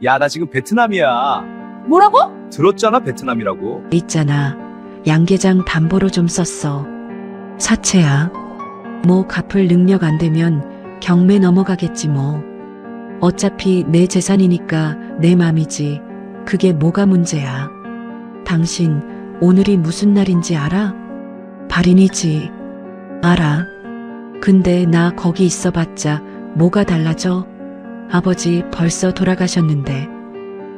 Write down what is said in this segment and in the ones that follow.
야, 나 지금 베트남이야. 뭐라고? 들었잖아, 베트남이라고. 있잖아. 양계장 담보로 좀 썼어. 사채야. 뭐 갚을 능력 안 되면 경매 넘어가겠지 뭐. 어차피 내 재산이니까 내 맘이지. 그게 뭐가 문제야. 당신 오늘이 무슨 날인지 알아? 발인이지. 알아. 근데 나 거기 있어봤자 뭐가 달라져? 아버지 벌써 돌아가셨는데.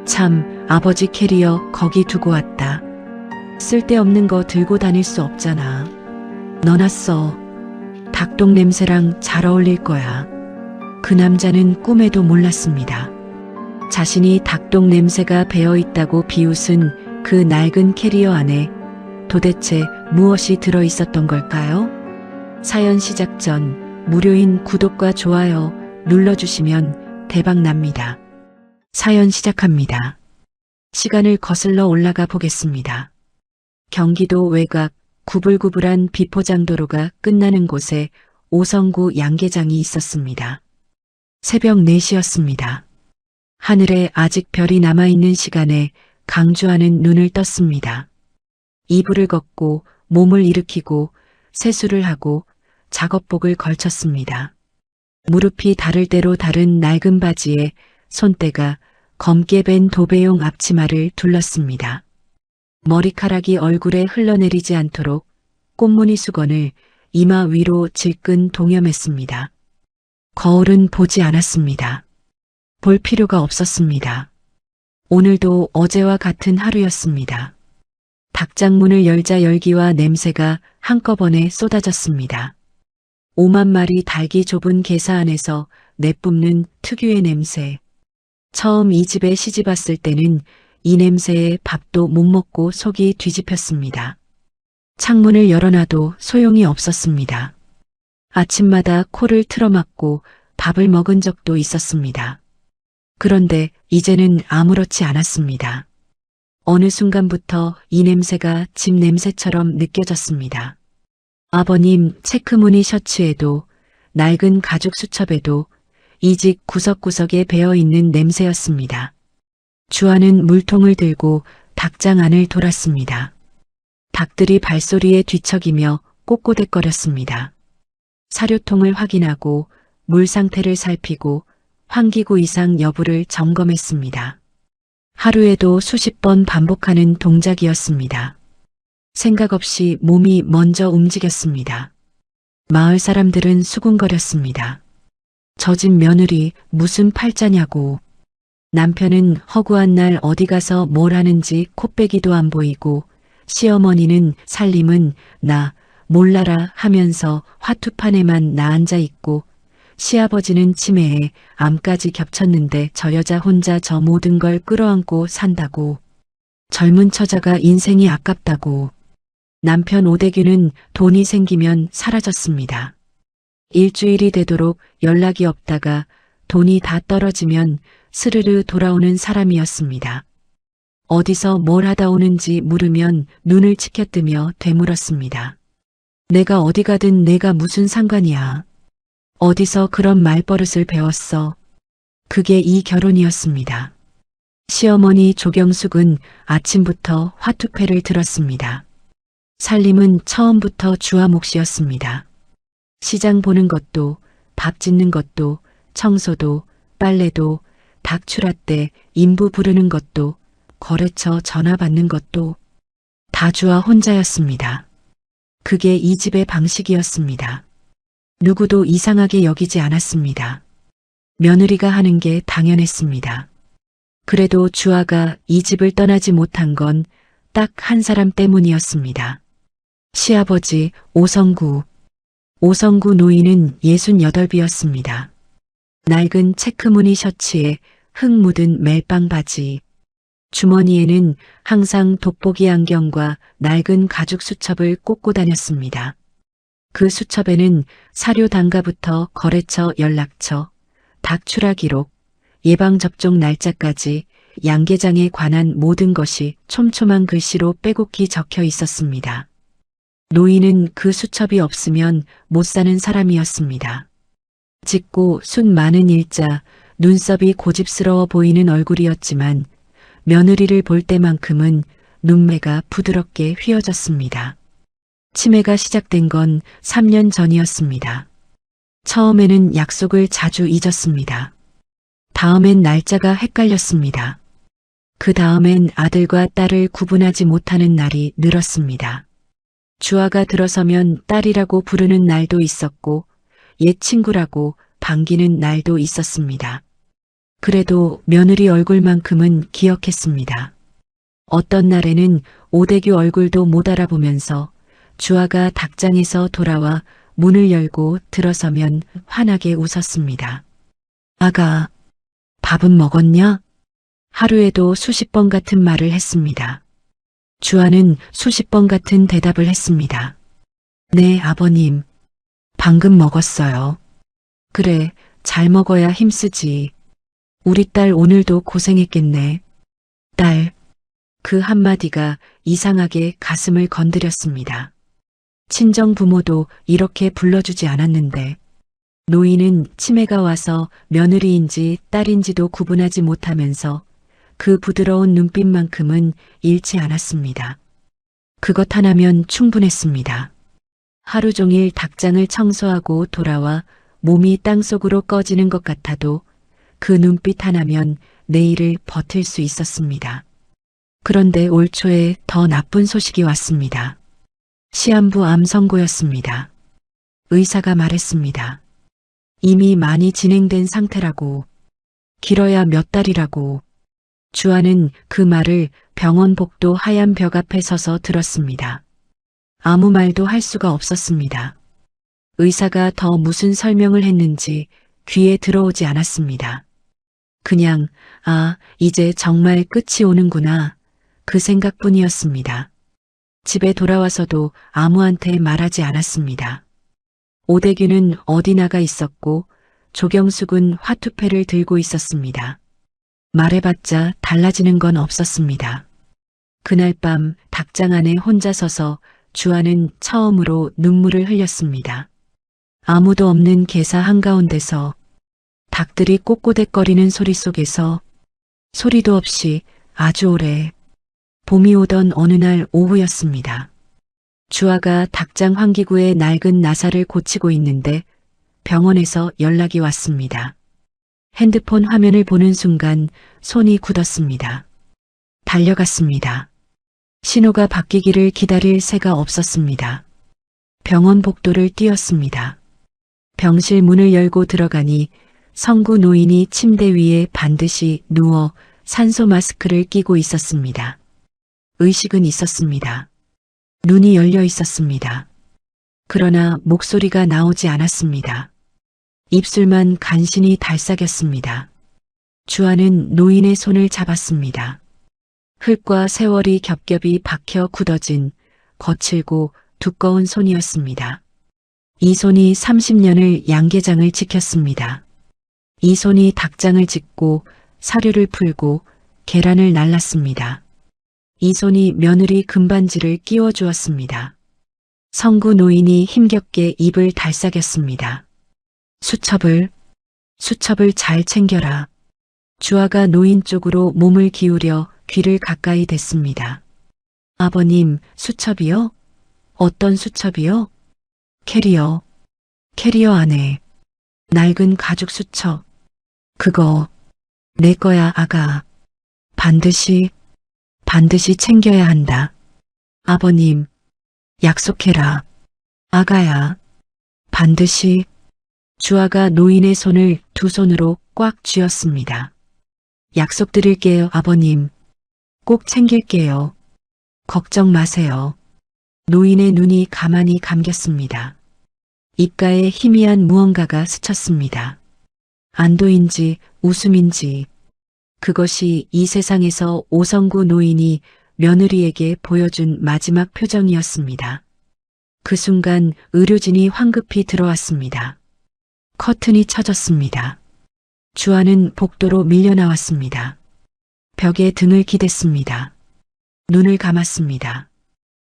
참, 아버지 캐리어 거기 두고 왔다. 쓸데없는 거 들고 다닐 수 없잖아. 넣어놨어. 닭똥 냄새랑 잘 어울릴 거야. 그 남자는 꿈에도 몰랐습니다. 자신이 닭똥 냄새가 배어 있다고 비웃은 그 낡은 캐리어 안에 도대체 무엇이 들어 있었던 걸까요? 사연 시작 전 무료인 구독과 좋아요 눌러주시면 대박 납니다. 사연 시작합니다. 시간을 거슬러 올라가 보겠습니다. 경기도 외곽 구불구불한 비포장도로가 끝나는 곳에 오성구 양계장이 있었습니다. 새벽 4시였습니다. 하늘에 아직 별이 남아있는 시간에 강주하는 눈을 떴습니다. 이불을 걷고 몸을 일으키고 세수를 하고 작업복을 걸쳤습니다. 무릎이 닿을 대로 다른 낡은 바지에 손때가 검게 밴 도배용 앞치마를 둘렀습니다. 머리카락이 얼굴에 흘러내리지 않도록 꽃무늬 수건을 이마 위로 질끈 동여맸습니다. 거울은 보지 않았습니다. 볼 필요가 없었습니다. 오늘도 어제와 같은 하루였습니다. 닭장문을 열자 열기와 냄새가 한꺼번에 쏟아졌습니다. 5만 마리 닭이 좁은 계사 안에서 내뿜는 특유의 냄새. 처음 이 집에 시집 왔을 때는 이 냄새에 밥도 못 먹고 속이 뒤집혔습니다. 창문을 열어놔도 소용이 없었습니다. 아침마다 코를 틀어막고 밥을 먹은 적도 있었습니다. 그런데 이제는 아무렇지 않았습니다. 어느 순간부터 이 냄새가 집 냄새처럼 느껴졌습니다. 아버님 체크무늬 셔츠에도 낡은 가죽 수첩에도 이 집 구석구석에 배어있는 냄새였습니다. 주아는 물통을 들고 닭장 안을 돌았습니다. 닭들이 발소리에 뒤척이며 꼬꼬댁거렸습니다. 사료통을 확인하고 물 상태를 살피고 환기구 이상 여부를 점검했습니다. 하루에도 수십 번 반복하는 동작이었습니다. 생각 없이 몸이 먼저 움직였습니다. 마을 사람들은 수군거렸습니다. 저 집 며느리 무슨 팔자냐고. 남편은 허구한 날 어디 가서 뭘 하는지 코빼기도 안 보이고 시어머니는 살림은 나 몰라라 하면서 화투판에만 나앉아 있고 시아버지는 치매에 암까지 겹쳤는데 저 여자 혼자 저 모든 걸 끌어안고 산다고. 젊은 처자가 인생이 아깝다고. 남편 오대규는 돈이 생기면 사라졌습니다. 일주일이 되도록 연락이 없다가 돈이 다 떨어지면 스르르 돌아오는 사람이었습니다. 어디서 뭘 하다 오는지 물으면 눈을 치켜뜨며 되물었습니다. 내가 어디 가든 내가 무슨 상관이야. 어디서 그런 말버릇을 배웠어. 그게 이 결혼이었습니다. 시어머니 조경숙은 아침부터 화투패를 들었습니다. 살림은 처음부터 주아 몫이었습니다. 시장 보는 것도, 밥 짓는 것도, 청소도, 빨래도, 닭 출하 때 인부 부르는 것도, 거래처 전화 받는 것도 다 주아 혼자였습니다. 그게 이 집의 방식이었습니다. 누구도 이상하게 여기지 않았습니다. 며느리가 하는 게 당연했습니다. 그래도 주아가 이 집을 떠나지 못한 건 딱 한 사람 때문이었습니다. 시아버지 오성구. 오성구 노인은 68이었습니다. 낡은 체크무늬 셔츠에 흙 묻은 멜빵 바지. 주머니에는 항상 돋보기 안경과 낡은 가죽 수첩을 꽂고 다녔습니다. 그 수첩에는 사료 단가부터 거래처 연락처, 닭 출하 기록, 예방접종 날짜까지 양계장에 관한 모든 것이 촘촘한 글씨로 빼곡히 적혀 있었습니다. 노인은 그 수첩이 없으면 못 사는 사람이었습니다. 짙고 숱 많은 일자, 눈썹이 고집스러워 보이는 얼굴이었지만 며느리를 볼 때만큼은 눈매가 부드럽게 휘어졌습니다. 치매가 시작된 건 3년 전이었습니다. 처음에는 약속을 자주 잊었습니다. 다음엔 날짜가 헷갈렸습니다. 그 다음엔 아들과 딸을 구분하지 못하는 날이 늘었습니다. 주아가 들어서면 딸이라고 부르는 날도 있었고 옛 친구라고 반기는 날도 있었습니다. 그래도 며느리 얼굴만큼은 기억했습니다. 어떤 날에는 오대규 얼굴도 못 알아보면서 주아가 닭장에서 돌아와 문을 열고 들어서면 환하게 웃었습니다. 아가, 밥은 먹었냐? 하루에도 수십 번 같은 말을 했습니다. 주아는 수십 번 같은 대답을 했습니다. 네, 아버님. 방금 먹었어요. 그래, 잘 먹어야 힘쓰지. 우리 딸 오늘도 고생했겠네. 딸. 그 한마디가 이상하게 가슴을 건드렸습니다. 친정 부모도 이렇게 불러주지 않았는데 노인은 치매가 와서 며느리인지 딸인지도 구분하지 못하면서 그 부드러운 눈빛만큼은 잃지 않았습니다. 그것 하나면 충분했습니다. 하루 종일 닭장을 청소하고 돌아와 몸이 땅속으로 꺼지는 것 같아도 그 눈빛 하나면 내일을 버틸 수 있었습니다. 그런데 올 초에 더 나쁜 소식이 왔습니다. 시한부 암 선고였습니다. 의사가 말했습니다. 이미 많이 진행된 상태라고, 길어야 몇 달이라고. 주아는 그 말을 병원 복도 하얀 벽 앞에 서서 들었습니다. 아무 말도 할 수가 없었습니다. 의사가 더 무슨 설명을 했는지 귀에 들어오지 않았습니다. 그냥, 아, 이제 정말 끝이 오는구나. 그 생각뿐이었습니다. 집에 돌아와서도 아무한테 말하지 않았습니다. 오대규는 어디 나가 있었고 조경숙은 화투패를 들고 있었습니다. 말해봤자 달라지는 건 없었습니다. 그날 밤 닭장 안에 혼자 서서 주아는 처음으로 눈물을 흘렸습니다. 아무도 없는 계사 한가운데서 닭들이 꼬꼬댁거리는 소리 속에서 소리도 없이 아주 오래 봄이 오던 어느 날 오후였습니다. 주아가 닭장 환기구의 낡은 나사를 고치고 있는데 병원에서 연락이 왔습니다. 핸드폰 화면을 보는 순간 손이 굳었습니다. 달려갔습니다. 신호가 바뀌기를 기다릴 새가 없었습니다. 병원 복도를 뛰었습니다. 병실 문을 열고 들어가니 성구 노인이 침대 위에 반드시 누워 산소 마스크를 끼고 있었습니다. 의식은 있었습니다. 눈이 열려 있었습니다. 그러나 목소리가 나오지 않았습니다. 입술만 간신히 달싹였습니다. 주아는 노인의 손을 잡았습니다. 흙과 세월이 겹겹이 박혀 굳어진 거칠고 두꺼운 손이었습니다. 이 손이 30년을 양계장을 지켰습니다. 이 손이 닭장을 짓고 사료를 풀고 계란을 날랐습니다. 이 손이 며느리 금반지를 끼워주었습니다. 성구 노인이 힘겹게 입을 달싹였습니다. 수첩을 잘 챙겨라. 주아가 노인 쪽으로 몸을 기울여 귀를 가까이 댔습니다. 아버님, 수첩이요? 어떤 수첩이요? 캐리어 안에 낡은 가죽 수첩. 그거 내 거야, 아가. 반드시 챙겨야 한다. 아버님, 약속해라. 아가야, 반드시. 주아가 노인의 손을 두 손으로 꽉 쥐었습니다. 약속드릴게요, 아버님. 꼭 챙길게요. 걱정 마세요. 노인의 눈이 가만히 감겼습니다. 입가에 희미한 무언가가 스쳤습니다. 안도인지 웃음인지 그것이 이 세상에서 오성구 노인이 며느리에게 보여준 마지막 표정이었습니다. 그 순간 의료진이 황급히 들어왔습니다. 커튼이 쳐졌습니다. 주아는 복도로 밀려나왔습니다. 벽에 등을 기댔습니다. 눈을 감았습니다.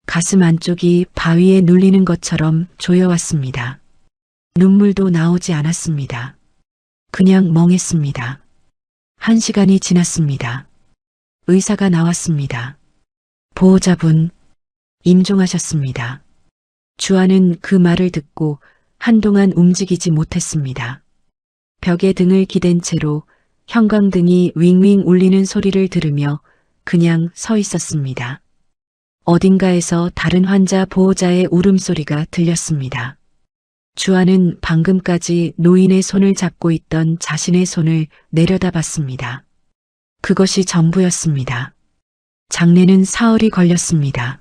가슴 안쪽이 바위에 눌리는 것처럼 조여왔습니다. 눈물도 나오지 않았습니다. 그냥 멍했습니다. 1시간이 지났습니다. 의사가 나왔습니다. 보호자분, 임종하셨습니다. 주아는 그 말을 듣고 한동안 움직이지 못했습니다. 벽에 등을 기댄 채로 형광등이 윙윙 울리는 소리를 들으며 그냥 서 있었습니다. 어딘가에서 다른 환자 보호자의 울음소리가 들렸습니다. 주아는 방금까지 노인의 손을 잡고 있던 자신의 손을 내려다봤습니다. 그것이 전부였습니다. 장례는 사흘이 걸렸습니다.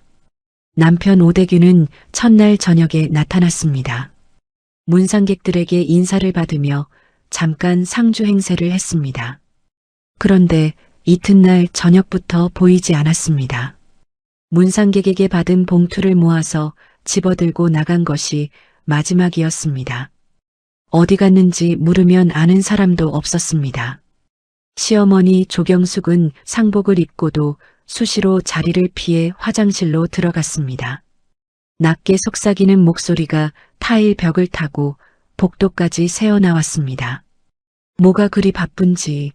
남편 오대규는 첫날 저녁에 나타났습니다. 문상객들에게 인사를 받으며 잠깐 상주 행세를 했습니다. 그런데 이튿날 저녁부터 보이지 않았습니다. 문상객에게 받은 봉투를 모아서 집어들고 나간 것이 마지막이었습니다. 어디 갔는지 물으면 아는 사람도 없었습니다. 시어머니 조경숙은 상복을 입고도 수시로 자리를 피해 화장실로 들어갔습니다. 낮게 속삭이는 목소리가 타일 벽을 타고 복도까지 새어나왔습니다. 뭐가 그리 바쁜지,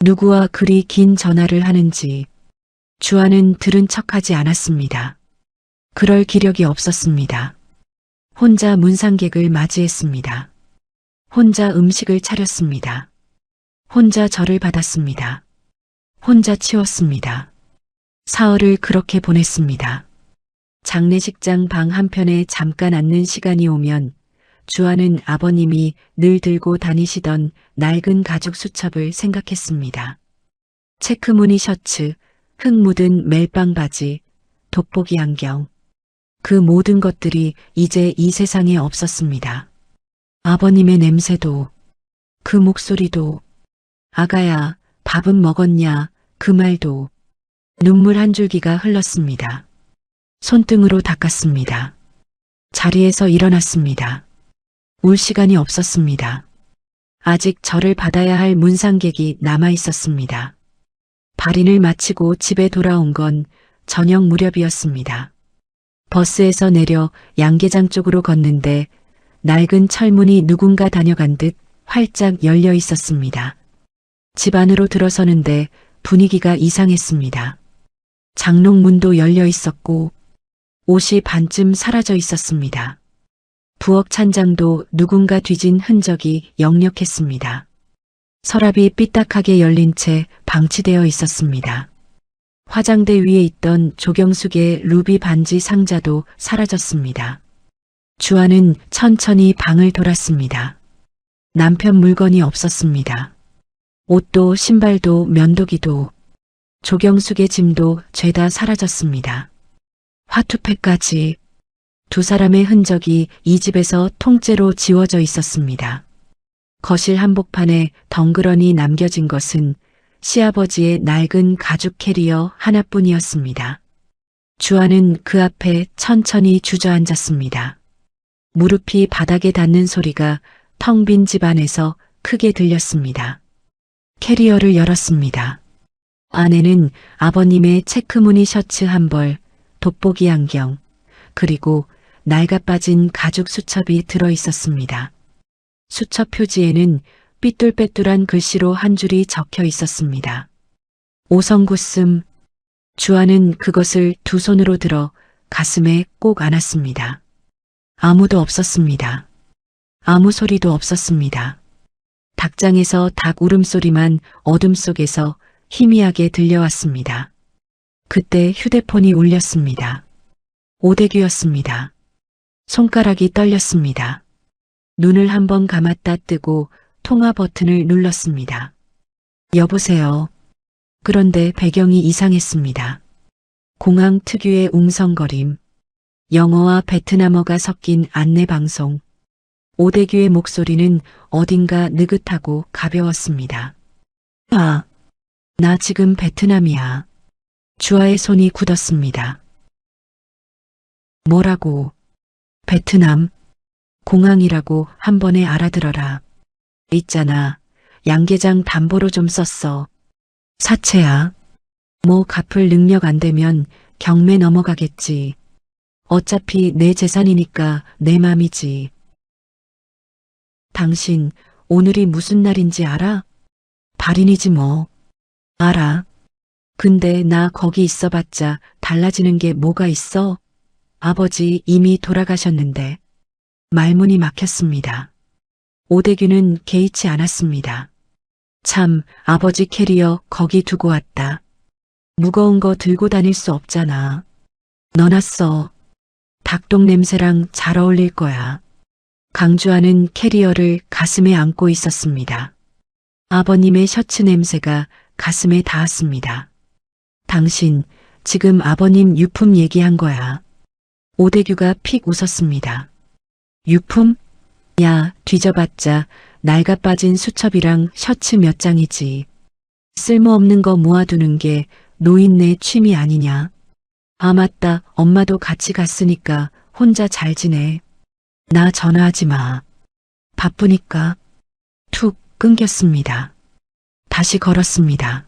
누구와 그리 긴 전화를 하는지 주아는 들은 척하지 않았습니다. 그럴 기력이 없었습니다. 혼자 문상객을 맞이했습니다. 혼자 음식을 차렸습니다. 혼자 절을 받았습니다. 혼자 치웠습니다. 사흘을 그렇게 보냈습니다. 장례식장 방 한편에 잠깐 앉는 시간이 오면 주아는 아버님이 늘 들고 다니시던 낡은 가죽 수첩을 생각했습니다. 체크무늬 셔츠, 흙 묻은 멜빵 바지, 돋보기 안경. 그 모든 것들이 이제 이 세상에 없었습니다. 아버님의 냄새도, 그 목소리도, 아가야, 밥은 먹었냐, 그 말도, 눈물 한 줄기가 흘렀습니다. 손등으로 닦았습니다. 자리에서 일어났습니다. 울 시간이 없었습니다. 아직 절을 받아야 할 문상객이 남아 있었습니다. 발인을 마치고 집에 돌아온 건 저녁 무렵이었습니다. 버스에서 내려 양계장 쪽으로 걷는데 낡은 철문이 누군가 다녀간 듯 활짝 열려 있었습니다. 집 안으로 들어서는데 분위기가 이상했습니다. 장롱문도 열려 있었고 옷이 반쯤 사라져 있었습니다. 부엌 찬장도 누군가 뒤진 흔적이 역력했습니다. 서랍이 삐딱하게 열린 채 방치되어 있었습니다. 화장대 위에 있던 조경숙의 루비 반지 상자도 사라졌습니다. 주아는 천천히 방을 돌았습니다. 남편 물건이 없었습니다. 옷도 신발도 면도기도 조경숙의 짐도 죄다 사라졌습니다. 화투패까지 두 사람의 흔적이 이 집에서 통째로 지워져 있었습니다. 거실 한복판에 덩그러니 남겨진 것은 시아버지의 낡은 가죽 캐리어 하나뿐이었습니다. 주아는 그 앞에 천천히 주저앉았습니다. 무릎이 바닥에 닿는 소리가 텅 빈 집 안에서 크게 들렸습니다. 캐리어를 열었습니다. 안에는 아버님의 체크무늬 셔츠 한 벌, 돋보기 안경, 그리고 낡아빠진 가죽 수첩이 들어 있었습니다. 수첩 표지에는 삐뚤빼뚤한 글씨로 한 줄이 적혀 있었습니다. 오성구씀. 주아는 그것을 두 손으로 들어 가슴에 꼭 안았습니다. 아무도 없었습니다. 아무 소리도 없었습니다. 닭장에서 닭 울음소리만 어둠 속에서 희미하게 들려왔습니다. 그때 휴대폰이 울렸습니다. 오대규였습니다. 손가락이 떨렸습니다. 눈을 한번 감았다 뜨고 통화 버튼을 눌렀습니다. 여보세요. 그런데 배경이 이상했습니다. 공항 특유의 웅성거림, 영어와 베트남어가 섞인 안내방송, 오대규의 목소리는 어딘가 느긋하고 가벼웠습니다. 아, 나 지금 베트남이야. 주아의 손이 굳었습니다. 뭐라고? 베트남? 공항이라고 한 번에 알아들어라. 있잖아. 양계장 담보로 좀 썼어. 사채야. 뭐 갚을 능력 안 되면 경매 넘어가겠지. 어차피 내 재산이니까 내 맘이지. 당신 오늘이 무슨 날인지 알아? 발인이지 뭐. 알아. 근데 나 거기 있어봤자 달라지는 게 뭐가 있어? 아버지 이미 돌아가셨는데. 말문이 막혔습니다. 오대규는 개의치 않았습니다. 참, 아버지 캐리어 거기 두고 왔다. 무거운 거 들고 다닐 수 없잖아. 넣어놨어. 닭똥 냄새랑 잘 어울릴 거야. 강주하는 캐리어를 가슴에 안고 있었습니다. 아버님의 셔츠 냄새가 가슴에 닿았습니다. 당신, 지금 아버님 유품 얘기한 거야. 오대규가 픽 웃었습니다. 유품? 야, 뒤져봤자 낡아 빠진 수첩이랑 셔츠 몇 장이지. 쓸모없는 거 모아두는 게 노인네 취미 아니냐. 아, 맞다. 엄마도 같이 갔으니까 혼자 잘 지내. 나 전화하지 마. 바쁘니까. 툭 끊겼습니다. 다시 걸었습니다.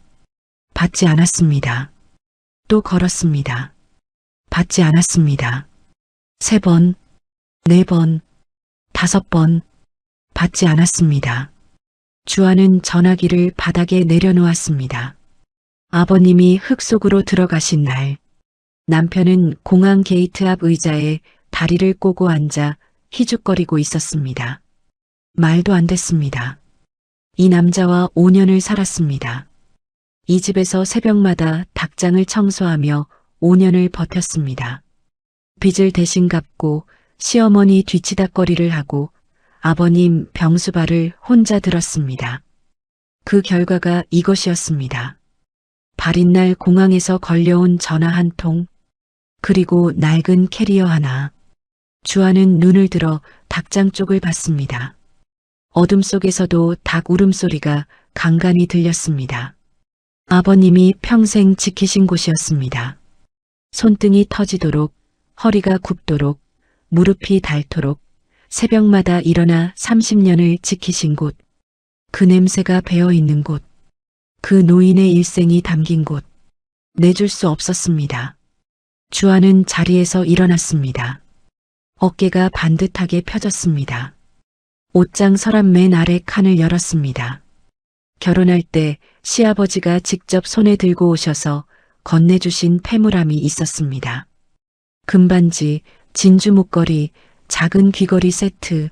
받지 않았습니다. 또 걸었습니다. 받지 않았습니다. 3번, 4번, 5번, 받지 않았습니다. 주아는 전화기를 바닥에 내려놓았습니다. 아버님이 흙 속으로 들어가신 날, 남편은 공항 게이트 앞 의자에 다리를 꼬고 앉아 희죽거리고 있었습니다. 말도 안 됐습니다. 이 남자와 5년을 살았습니다. 이 집에서 새벽마다 닭장을 청소하며 5년을 버텼습니다. 빚을 대신 갚고 시어머니 뒤치다꺼리를 하고 아버님 병수발을 혼자 들었습니다. 그 결과가 이것이었습니다. 발인 날 공항에서 걸려온 전화 한 통, 그리고 낡은 캐리어 하나. 주아는 눈을 들어 닭장 쪽을 봤습니다. 어둠 속에서도 닭 울음소리가 간간히 들렸습니다. 아버님이 평생 지키신 곳이었습니다. 손등이 터지도록, 허리가 굽도록, 무릎이 닳도록 새벽마다 일어나 30년을 지키신 곳, 그 냄새가 배어있는 곳, 그 노인의 일생이 담긴 곳, 내줄 수 없었습니다. 주아는 자리에서 일어났습니다. 어깨가 반듯하게 펴졌습니다. 옷장 서랍 맨 아래 칸을 열었습니다. 결혼할 때 시아버지가 직접 손에 들고 오셔서 건네주신 패물함이 있었습니다. 금반지, 진주 목걸이, 작은 귀걸이 세트,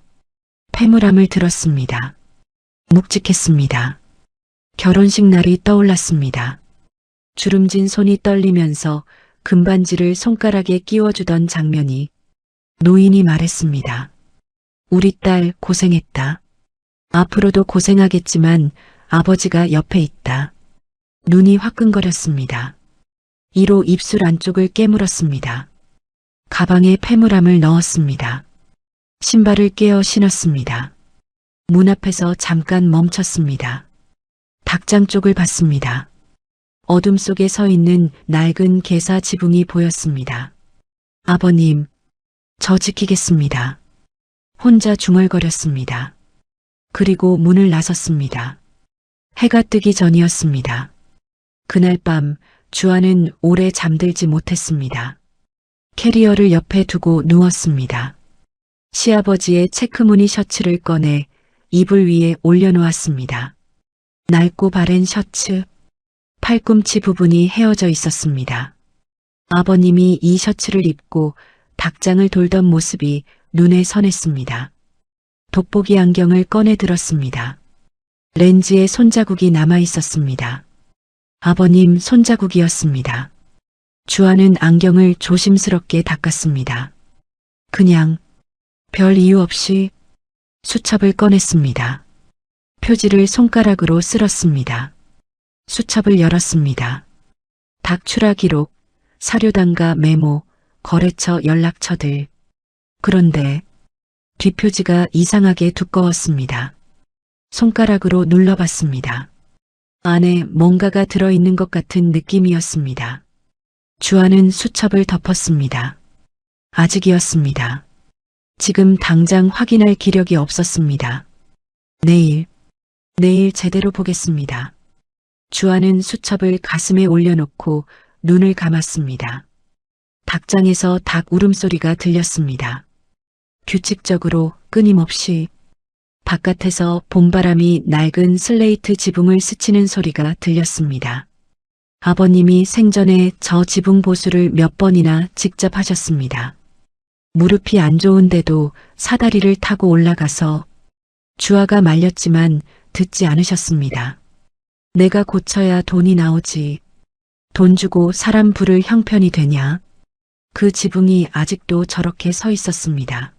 패물함을 들었습니다. 묵직했습니다. 결혼식 날이 떠올랐습니다. 주름진 손이 떨리면서 금반지를 손가락에 끼워주던 장면이. 노인이 말했습니다. 우리 딸 고생했다. 앞으로도 고생하겠지만 아버지가 옆에 있다. 눈이 화끈거렸습니다. 이로 입술 안쪽을 깨물었습니다. 가방에 패물함을 넣었습니다. 신발을 깨어 신었습니다. 문 앞에서 잠깐 멈췄습니다. 닭장 쪽을 봤습니다. 어둠 속에 서 있는 낡은 개사 지붕이 보였습니다. 아버님, 저 지키겠습니다. 혼자 중얼거렸습니다. 그리고 문을 나섰습니다. 해가 뜨기 전이었습니다. 그날 밤 주아는 오래 잠들지 못했습니다. 캐리어를 옆에 두고 누웠습니다. 시아버지의 체크무늬 셔츠를 꺼내 이불 위에 올려놓았습니다. 낡고 바랜 셔츠, 팔꿈치 부분이 헤어져 있었습니다. 아버님이 이 셔츠를 입고 닭장을 돌던 모습이 눈에 선했습니다. 돋보기 안경을 꺼내 들었습니다. 렌즈에 손자국이 남아 있었습니다. 아버님 손자국이었습니다. 주아는 안경을 조심스럽게 닦았습니다. 그냥 별 이유 없이 수첩을 꺼냈습니다. 표지를 손가락으로 쓸었습니다. 수첩을 열었습니다. 닭 출하 기록, 사료단가 메모, 거래처 연락처들. 그런데 뒷표지가 이상하게 두꺼웠습니다. 손가락으로 눌러봤습니다. 안에 뭔가가 들어있는 것 같은 느낌이었습니다. 주아는 수첩을 덮었습니다. 아직이었습니다. 지금 당장 확인할 기력이 없었습니다. 내일 제대로 보겠습니다. 주아는 수첩을 가슴에 올려놓고 눈을 감았습니다. 닭장에서 닭 울음소리가 들렸습니다. 규칙적으로 끊임없이 바깥에서 봄바람이 낡은 슬레이트 지붕을 스치는 소리가 들렸습니다. 아버님이 생전에 저 지붕 보수를 몇 번이나 직접 하셨습니다. 무릎이 안 좋은데도 사다리를 타고 올라가서 주아가 말렸지만 듣지 않으셨습니다. 내가 고쳐야 돈이 나오지. 돈 주고 사람 부를 형편이 되냐? 그 지붕이 아직도 저렇게 서 있었습니다.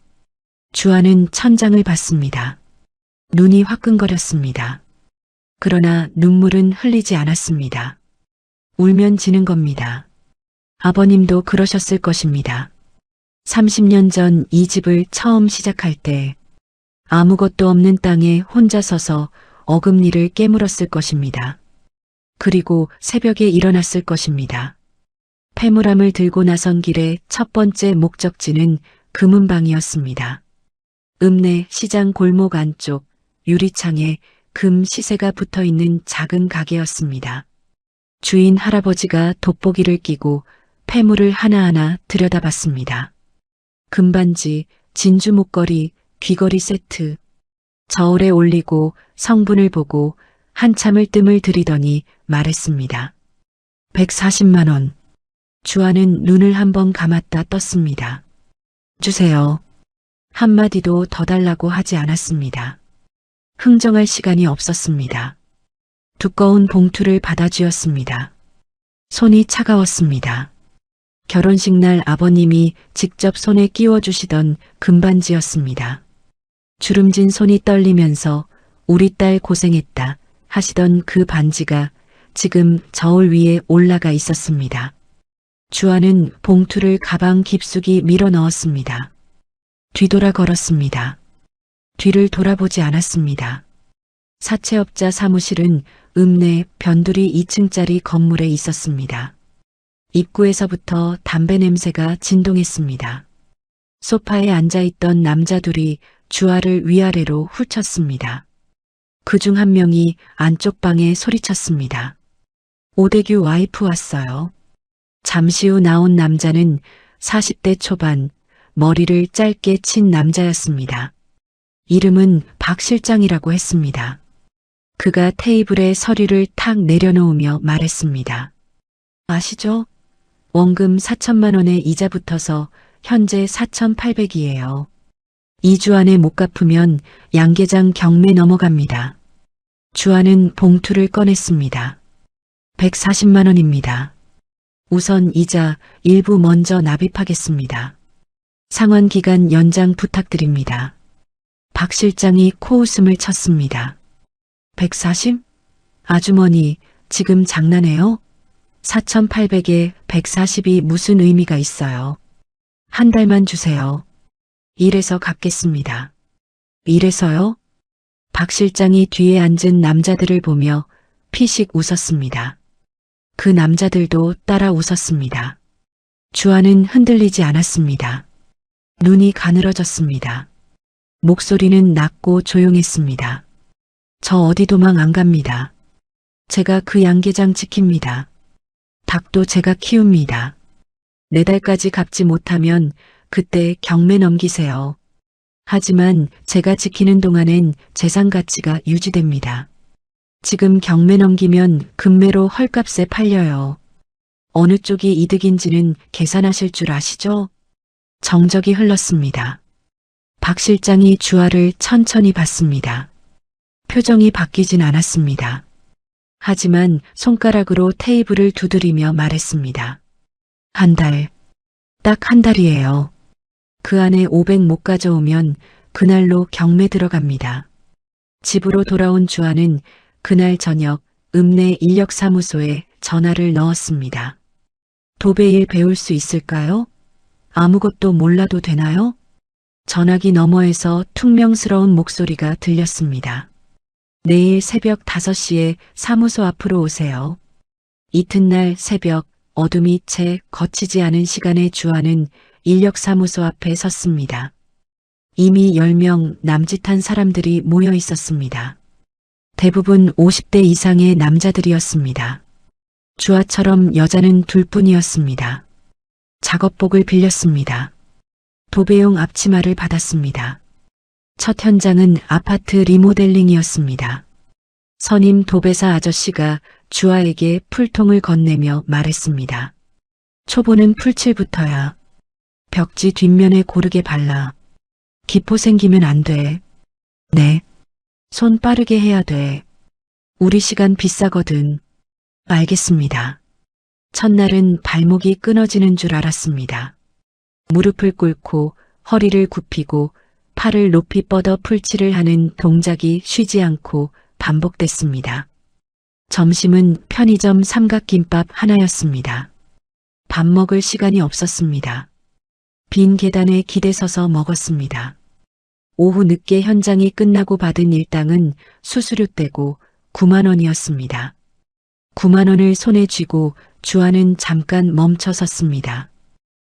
주아는 천장을 봤습니다. 눈이 화끈거렸습니다. 그러나 눈물은 흘리지 않았습니다. 울면 지는 겁니다. 아버님도 그러셨을 것입니다. 30년 전 이 집을 처음 시작할 때 아무것도 없는 땅에 혼자 서서 어금니를 깨물었을 것입니다. 그리고 새벽에 일어났을 것입니다. 패물함을 들고 나선 길의 첫 번째 목적지는 금은방이었습니다. 읍내 시장 골목 안쪽 유리창에 금 시세가 붙어있는 작은 가게였습니다. 주인 할아버지가 돋보기를 끼고 패물을 하나하나 들여다봤습니다. 금반지, 진주 목걸이, 귀걸이 세트. 저울에 올리고 성분을 보고 한참을 뜸을 들이더니 말했습니다. 140만 원. 주아는 눈을 한번 감았다 떴습니다. 주세요. 한마디도 더 달라고 하지 않았습니다. 흥정할 시간이 없었습니다. 두꺼운 봉투를 받아쥐었습니다. 손이 차가웠습니다. 결혼식 날 아버님이 직접 손에 끼워주시던 금반지였습니다. 주름진 손이 떨리면서 우리 딸 고생했다 하시던 그 반지가 지금 저울 위에 올라가 있었습니다. 주아는 봉투를 가방 깊숙이 밀어 넣었습니다. 뒤돌아 걸었습니다. 뒤를 돌아보지 않았습니다. 사채업자 사무실은 읍내 변두리 2층짜리 건물에 있었습니다. 입구에서부터 담배 냄새가 진동했습니다. 소파에 앉아있던 남자 둘이 주아를 위아래로 훑쳤습니다. 그중 한 명이 안쪽 방에 소리쳤습니다. 오대규 와이프 왔어요. 잠시 후 나온 남자는 40대 초반, 머리를 짧게 친 남자였습니다. 이름은 박 실장이라고 했습니다. 그가 테이블에 서류를 탁 내려놓으며 말했습니다. 아시죠? 원금 4천만 원에 이자 붙어서 현재 4,800이에요. 2주 안에 못 갚으면 양계장 경매 넘어갑니다. 주아는 봉투를 꺼냈습니다. 140만 원입니다. 우선 이자 일부 먼저 납입하겠습니다. 상환 기간 연장 부탁드립니다. 박 실장이 코웃음을 쳤습니다. 140? 아주머니, 지금 장난해요? 4,800에 140이 무슨 의미가 있어요? 한 달만 주세요. 이래서 갚겠습니다. 이래서요? 박 실장이 뒤에 앉은 남자들을 보며 피식 웃었습니다. 그 남자들도 따라 웃었습니다. 주아는 흔들리지 않았습니다. 눈이 가늘어졌습니다. 목소리는 낮고 조용했습니다. 저 어디 도망 안 갑니다. 제가 그 양계장 지킵니다. 닭도 제가 키웁니다. 4달까지 갚지 못하면 그때 경매 넘기세요. 하지만 제가 지키는 동안엔 재산 가치가 유지됩니다. 지금 경매 넘기면 금매로 헐값에 팔려요. 어느 쪽이 이득인지는 계산하실 줄 아시죠? 정적이 흘렀습니다. 박 실장이 주아를 천천히 봤습니다. 표정이 바뀌진 않았습니다. 하지만 손가락으로 테이블을 두드리며 말했습니다. 한 달, 딱 한 달이에요. 그 안에 500 못 가져오면 그날로 경매 들어갑니다. 집으로 돌아온 주아는 그날 저녁 읍내 인력사무소에 전화를 넣었습니다. 도배일 배울 수 있을까요? 아무것도 몰라도 되나요? 전화기 너머에서 퉁명스러운 목소리가 들렸습니다. 내일 새벽 5시에 사무소 앞으로 오세요. 이튿날 새벽 어둠이 채 거치지 않은 시간에 주아는 인력사무소 앞에 섰습니다. 이미 10명 남짓한 사람들이 모여 있었습니다. 대부분 50대 이상의 남자들이었습니다. 주아처럼 여자는 둘뿐이었습니다. 작업복을 빌렸습니다. 도배용 앞치마를 받았습니다. 첫 현장은 아파트 리모델링이었습니다. 선임 도배사 아저씨가 주아에게 풀통을 건네며 말했습니다. 초보는 풀칠부터야. 벽지 뒷면에 고르게 발라. 기포 생기면 안 돼. 네. 손 빠르게 해야 돼. 우리 시간 비싸거든. 알겠습니다. 첫날은 발목이 끊어지는 줄 알았습니다. 무릎을 꿇고 허리를 굽히고 팔을 높이 뻗어 풀칠을 하는 동작이 쉬지 않고 반복됐습니다. 점심은 편의점 삼각김밥 하나였습니다. 밥 먹을 시간이 없었습니다. 빈 계단에 기대서서 먹었습니다. 오후 늦게 현장이 끝나고 받은 일당은 수수료 떼고 9만 원이었습니다. 9만 원을 손에 쥐고 주아는 잠깐 멈춰 섰습니다.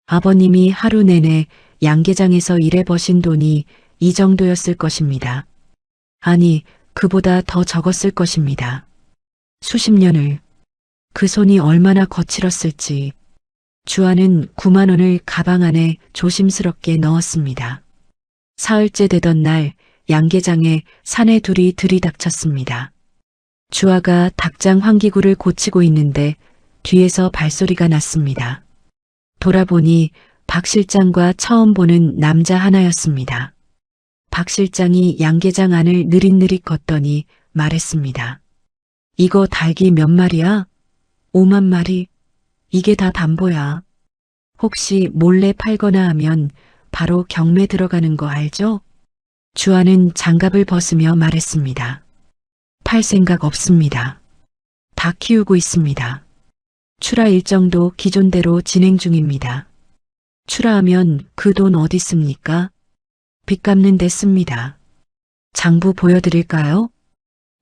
아버님이 하루 내내 양계장에서 일해 버신 돈이 이 정도였을 것입니다. 아니, 그보다 더 적었을 것입니다. 수십 년을. 그 손이 얼마나 거칠었을지. 주아는 9만 원을 가방 안에 조심스럽게 넣었습니다. 사흘째 되던 날 양계장에 사내 둘이 들이닥쳤습니다. 주아가 닭장 환기구를 고치고 있는데 뒤에서 발소리가 났습니다. 돌아보니 박 실장과 처음 보는 남자 하나였습니다. 박 실장이 양계장 안을 느릿느릿 걷더니 말했습니다. 이거 닭이 몇 마리야? 5만 마리. 이게 다 담보야. 혹시 몰래 팔거나 하면 바로 경매 들어가는 거 알죠? 주아는 장갑을 벗으며 말했습니다. 팔 생각 없습니다. 닭 키우고 있습니다. 출하 일정도 기존대로 진행 중입니다. 출하하면 그 돈 어디 씁니까? 빚 갚는 데 씁니다. 장부 보여드릴까요?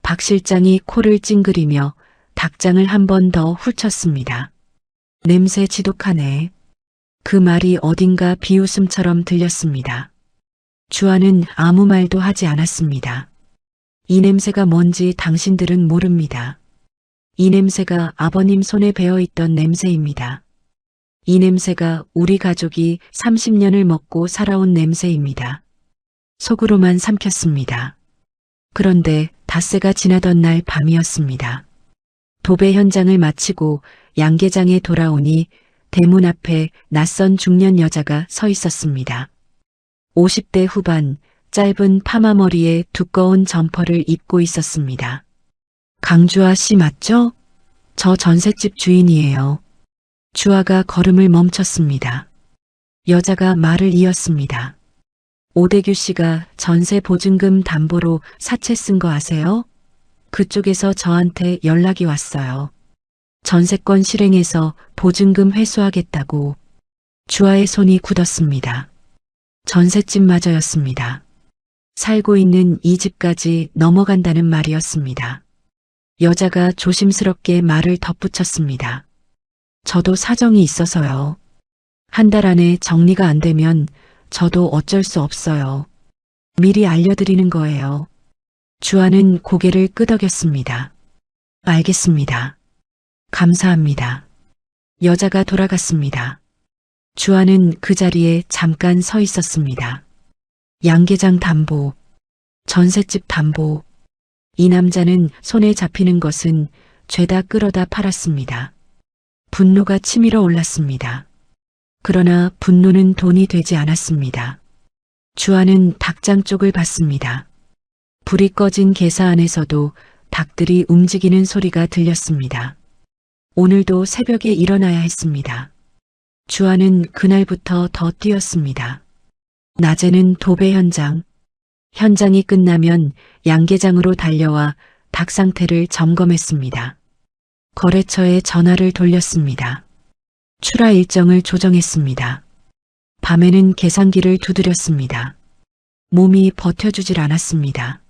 박 실장이 코를 찡그리며 닭장을 한 번 더 훑쳤습니다. 냄새 지독하네. 그 말이 어딘가 비웃음처럼 들렸습니다. 주아는 아무 말도 하지 않았습니다. 이 냄새가 뭔지 당신들은 모릅니다. 이 냄새가 아버님 손에 배어있던 냄새입니다. 이 냄새가 우리 가족이 30년을 먹고 살아온 냄새입니다. 속으로만 삼켰습니다. 그런데 닷새가 지나던 날 밤이었습니다. 도배 현장을 마치고 양계장에 돌아오니 대문 앞에 낯선 중년 여자가 서 있었습니다. 50대 후반, 짧은 파마 머리에 두꺼운 점퍼를 입고 있었습니다. 강주아 씨 맞죠? 저 전셋집 주인이에요. 주아가 걸음을 멈췄습니다. 여자가 말을 이었습니다. 오대규 씨가 전세 보증금 담보로 사채 쓴 거 아세요? 그쪽에서 저한테 연락이 왔어요. 전세권 실행해서 보증금 회수하겠다고. 주아의 손이 굳었습니다. 전셋집마저였습니다. 살고 있는 이 집까지 넘어간다는 말이었습니다. 여자가 조심스럽게 말을 덧붙였습니다. 저도 사정이 있어서요. 한 달 안에 정리가 안 되면 저도 어쩔 수 없어요. 미리 알려드리는 거예요. 주아는 고개를 끄덕였습니다. 알겠습니다. 감사합니다. 여자가 돌아갔습니다. 주아는 그 자리에 잠깐 서 있었습니다. 양계장 담보, 전셋집 담보. 이 남자는 손에 잡히는 것은 죄다 끌어다 팔았습니다. 분노가 치밀어 올랐습니다. 그러나 분노는 돈이 되지 않았습니다. 주아는 닭장 쪽을 봤습니다. 불이 꺼진 계사 안에서도 닭들이 움직이는 소리가 들렸습니다. 오늘도 새벽에 일어나야 했습니다. 주아는 그날부터 더 뛰었습니다. 낮에는 도배 현장. 현장이 끝나면 양계장으로 달려와 닭 상태를 점검했습니다. 거래처에 전화를 돌렸습니다. 출하 일정을 조정했습니다. 밤에는 계산기를 두드렸습니다. 몸이 버텨주질 않았습니다.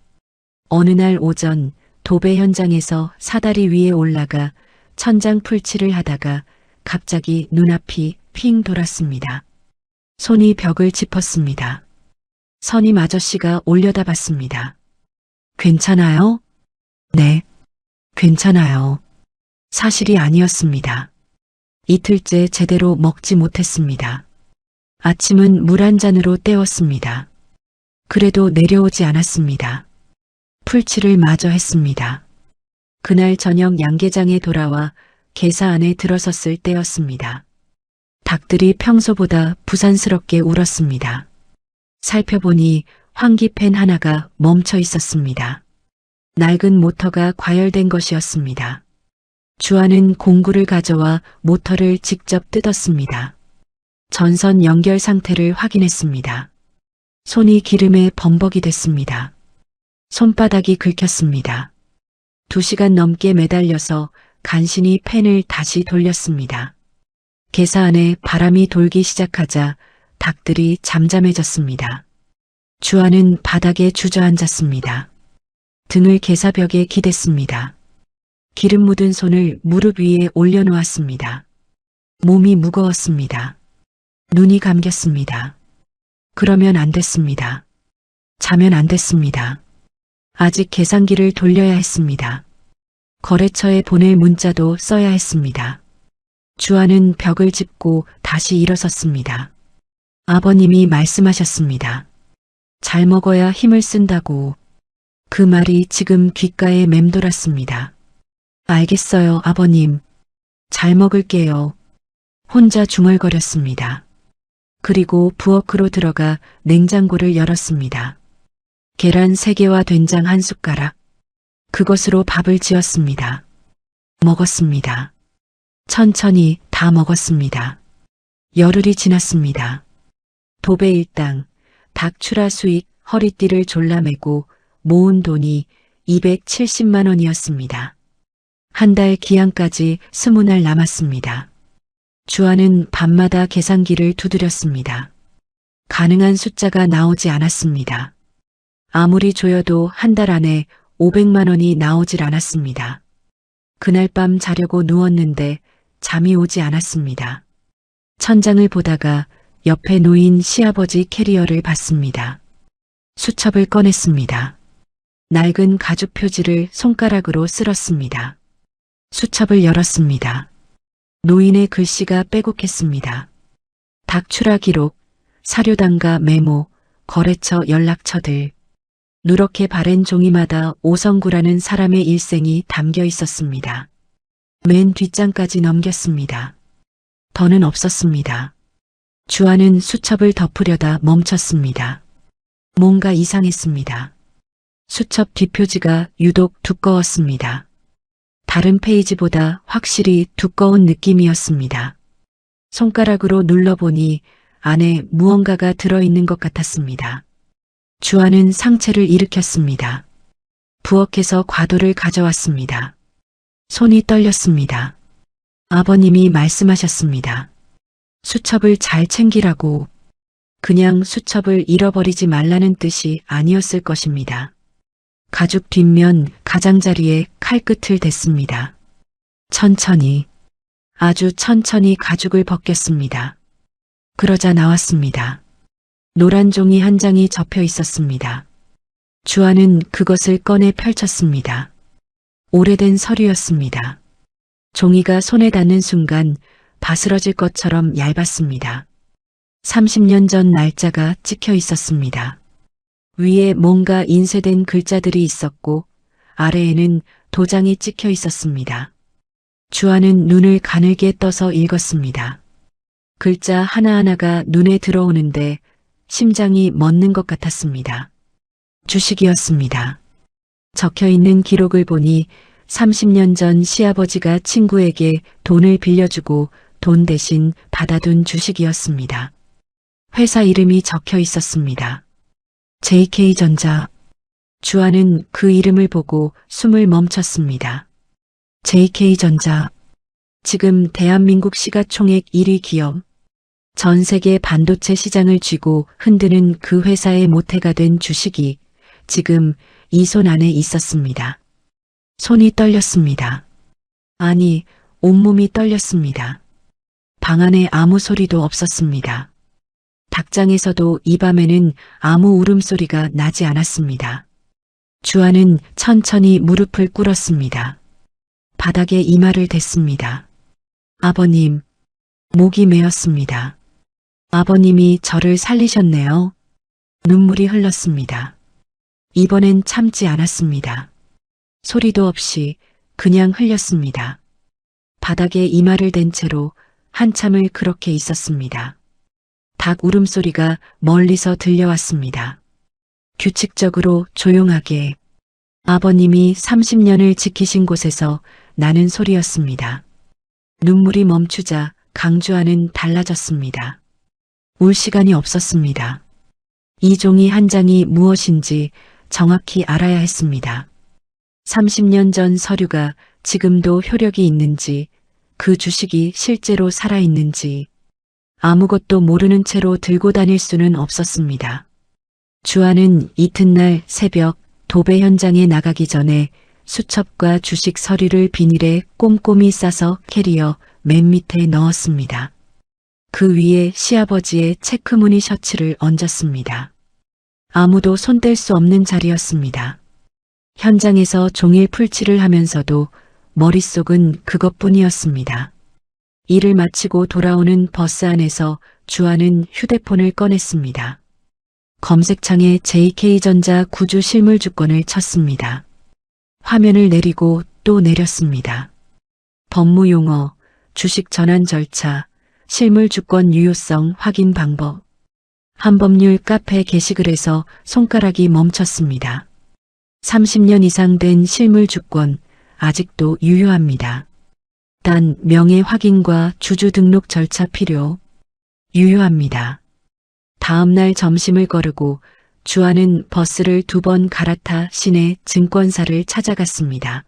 어느 날 오전 도배 현장에서 사다리 위에 올라가 천장 풀칠을 하다가 갑자기 눈앞이 핑 돌았습니다. 손이 벽을 짚었습니다. 선임 아저씨가 올려다봤습니다. 괜찮아요? 네, 괜찮아요. 사실이 아니었습니다. 이틀째 제대로 먹지 못했습니다. 아침은 물 한 잔으로 때웠습니다. 그래도 내려오지 않았습니다. 풀칠을 마저 했습니다. 그날 저녁 양계장에 돌아와 계사 안에 들어섰을 때였습니다. 닭들이 평소보다 부산스럽게 울었습니다. 살펴보니 환기팬 하나가 멈춰 있었습니다. 낡은 모터가 과열된 것이었습니다. 주아는 공구를 가져와 모터를 직접 뜯었습니다. 전선 연결 상태를 확인했습니다. 손이 기름에 범벅이 됐습니다. 손바닥이 긁혔습니다. 2시간 넘게 매달려서 간신히 팬을 다시 돌렸습니다. 계사 안에 바람이 돌기 시작하자 닭들이 잠잠해졌습니다. 주아는 바닥에 주저앉았습니다. 등을 계사벽에 기댔습니다. 기름 묻은 손을 무릎 위에 올려놓았습니다. 몸이 무거웠습니다. 눈이 감겼습니다. 그러면 안 됐습니다. 자면 안 됐습니다. 아직 계산기를 돌려야 했습니다. 거래처에 보낼 문자도 써야 했습니다. 주아는 벽을 짚고 다시 일어섰습니다. 아버님이 말씀하셨습니다. 잘 먹어야 힘을 쓴다고. 그 말이 지금 귓가에 맴돌았습니다. 알겠어요, 아버님. 잘 먹을게요. 혼자 중얼거렸습니다. 그리고 부엌으로 들어가 냉장고를 열었습니다. 계란 3개와 된장 1숟가락. 그것으로 밥을 지었습니다. 먹었습니다. 천천히 다 먹었습니다. 열흘이 지났습니다. 도배 일당, 닭 출하 수익, 허리띠를 졸라매고 모은 돈이 270만 원이었습니다. 한 달 기한까지 20날 남았습니다. 주아는 밤마다 계산기를 두드렸습니다. 가능한 숫자가 나오지 않았습니다. 아무리 조여도 한 달 안에 500만 원이 나오질 않았습니다. 그날 밤 자려고 누웠는데 잠이 오지 않았습니다. 천장을 보다가 옆에 놓인 시아버지 캐리어를 봤습니다. 수첩을 꺼냈습니다. 낡은 가죽 표지를 손가락으로 쓸었습니다. 수첩을 열었습니다. 노인의 글씨가 빼곡했습니다. 닭 출하 기록, 사료단가 메모, 거래처 연락처들. 누렇게 바랜 종이마다 오성구라는 사람의 일생이 담겨 있었습니다. 맨 뒷장까지 넘겼습니다. 더는 없었습니다. 주아는 수첩을 덮으려다 멈췄습니다. 뭔가 이상했습니다. 수첩 뒷표지가 유독 두꺼웠습니다. 다른 페이지보다 확실히 두꺼운 느낌이었습니다. 손가락으로 눌러보니 안에 무언가가 들어있는 것 같았습니다. 주아는 상체를 일으켰습니다. 부엌에서 과도를 가져왔습니다. 손이 떨렸습니다. 아버님이 말씀하셨습니다. 수첩을 잘 챙기라고. 그냥 수첩을 잃어버리지 말라는 뜻이 아니었을 것입니다. 가죽 뒷면 가장자리에 칼끝을 댔습니다. 천천히, 아주 천천히 가죽을 벗겼습니다. 그러자 나왔습니다. 노란 종이 한 장이 접혀 있었습니다. 주아는 그것을 꺼내 펼쳤습니다. 오래된 서류였습니다. 종이가 손에 닿는 순간 바스러질 것처럼 얇았습니다. 30년 전 날짜가 찍혀 있었습니다. 위에 뭔가 인쇄된 글자들이 있었고 아래에는 도장이 찍혀 있었습니다. 주아는 눈을 가늘게 떠서 읽었습니다. 글자 하나하나가 눈에 들어오는데 심장이 멎는 것 같았습니다. 주식이었습니다. 적혀 있는 기록을 보니 30년 전 시아버지가 친구에게 돈을 빌려주고 돈 대신 받아둔 주식이었습니다. 회사 이름이 적혀 있었습니다. JK전자. 주아는 그 이름을 보고 숨을 멈췄습니다. JK전자. 지금 대한민국 시가총액 1위 기업. 전 세계 반도체 시장을 쥐고 흔드는 그 회사의 모태가 된 주식이 지금 이 손 안에 있었습니다. 손이 떨렸습니다. 아니, 온몸이 떨렸습니다. 방 안에 아무 소리도 없었습니다. 닭장에서도 이 밤에는 아무 울음소리가 나지 않았습니다. 주아는 천천히 무릎을 꿇었습니다. 바닥에 이마를 댔습니다. 아버님, 목이 메었습니다. 아버님이 저를 살리셨네요. 눈물이 흘렀습니다. 이번엔 참지 않았습니다. 소리도 없이 그냥 흘렸습니다. 바닥에 이마를 댄 채로 한참을 그렇게 있었습니다. 닭 울음소리가 멀리서 들려왔습니다. 규칙적으로 조용하게 아버님이 30년을 지키신 곳에서 나는 소리였습니다. 눈물이 멈추자 강주하는 달라졌습니다. 울 시간이 없었습니다. 이 종이 한 장이 무엇인지 정확히 알아야 했습니다. 30년 전 서류가 지금도 효력이 있는지, 그 주식이 실제로 살아있는지, 아무것도 모르는 채로 들고 다닐 수는 없었습니다. 주아는 이튿날 새벽 도배 현장에 나가기 전에 수첩과 주식 서류를 비닐에 꼼꼼히 싸서 캐리어 맨 밑에 넣었습니다. 그 위에 시아버지의 체크무늬 셔츠를 얹었습니다. 아무도 손댈 수 없는 자리였습니다. 현장에서 종일 풀칠을 하면서도 머릿속은 그것뿐이었습니다. 일을 마치고 돌아오는 버스 안에서 주아는 휴대폰을 꺼냈습니다. 검색창에 JK전자 구주 실물 주권을 쳤습니다. 화면을 내리고 또 내렸습니다. 법무용어, 주식 전환 절차, 실물 주권 유효성 확인 방법. 한법률 카페 게시글에서 손가락이 멈췄습니다. 30년 이상 된 실물 주권, 아직도 유효합니다. 단 명예 확인과 주주 등록 절차 필요. 유효합니다. 다음 날 점심을 거르고 주아는 버스를 2번 갈아타 시내 증권사를 찾아갔습니다.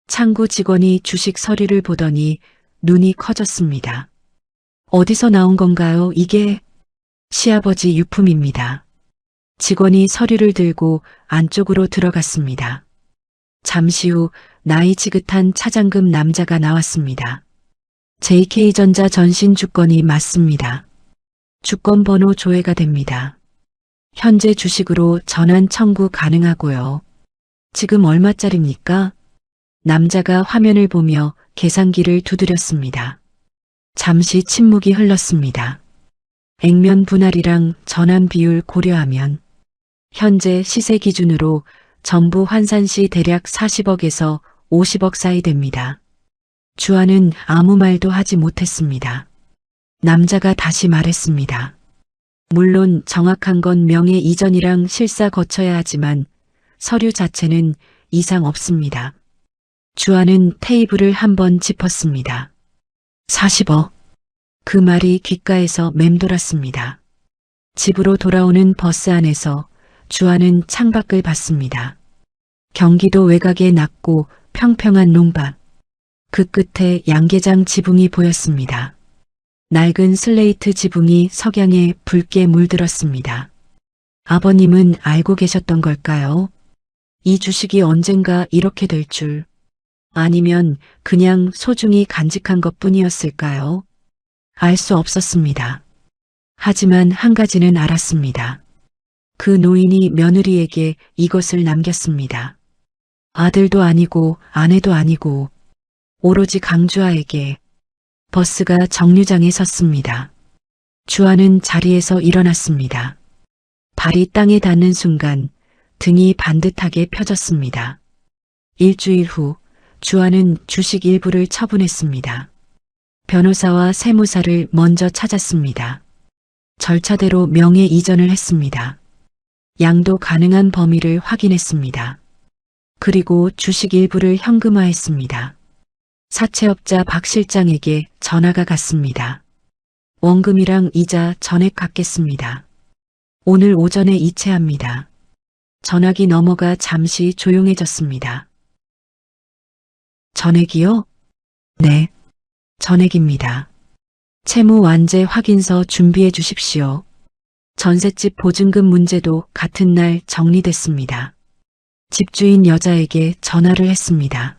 창구 직원이 주식 서류를 보더니 눈이 커졌습니다. 어디서 나온 건가요, 이게? 시아버지 유품입니다. 직원이 서류를 들고 안쪽으로 들어갔습니다. 잠시 후 나이 지긋한 차장급 남자가 나왔습니다. JK전자 전신 주권이 맞습니다. 주권 번호 조회가 됩니다. 현재 주식으로 전환 청구 가능하고요. 지금 얼마짜리입니까? 남자가 화면을 보며 계산기를 두드렸습니다. 잠시 침묵이 흘렀습니다. 액면 분할이랑 전환 비율 고려하면 현재 시세 기준으로 전부 환산 시 대략 40억에서 50억 사이 됩니다. 주아는 아무 말도 하지 못했습니다. 남자가 다시 말했습니다. 물론 정확한 건 명예 이전이랑 실사 거쳐야 하지만 서류 자체는 이상 없습니다. 주아는 테이블을 한번 짚었습니다. 40억. 그 말이 귓가에서 맴돌았습니다. 집으로 돌아오는 버스 안에서 주아는 창밖을 봤습니다. 경기도 외곽의 낮고 평평한 농밭. 그 끝에 양계장 지붕이 보였습니다. 낡은 슬레이트 지붕이 석양에 붉게 물들었습니다. 아버님은 알고 계셨던 걸까요? 이 주식이 언젠가 이렇게 될 줄. 아니면 그냥 소중히 간직한 것뿐이었을까요? 알 수 없었습니다. 하지만 한 가지는 알았습니다. 그 노인이 며느리에게 이것을 남겼습니다. 아들도 아니고 아내도 아니고 오로지 강주아에게. 버스가 정류장에 섰습니다. 주아는 자리에서 일어났습니다. 발이 땅에 닿는 순간 등이 반듯하게 펴졌습니다. 일주일 후 주아는 주식 일부를 처분했습니다. 변호사와 세무사를 먼저 찾았습니다. 절차대로 명예 이전을 했습니다. 양도 가능한 범위를 확인했습니다. 그리고 주식 일부를 현금화했습니다. 사채업자 박 실장에게 전화가 갔습니다. 원금이랑 이자 전액 갚겠습니다. 오늘 오전에 이체합니다. 전화기 너머가 잠시 조용해졌습니다. 전액이요? 네, 전액입니다. 채무 완제 확인서 준비해 주십시오. 전셋집 보증금 문제도 같은 날 정리됐습니다. 집주인 여자에게 전화를 했습니다.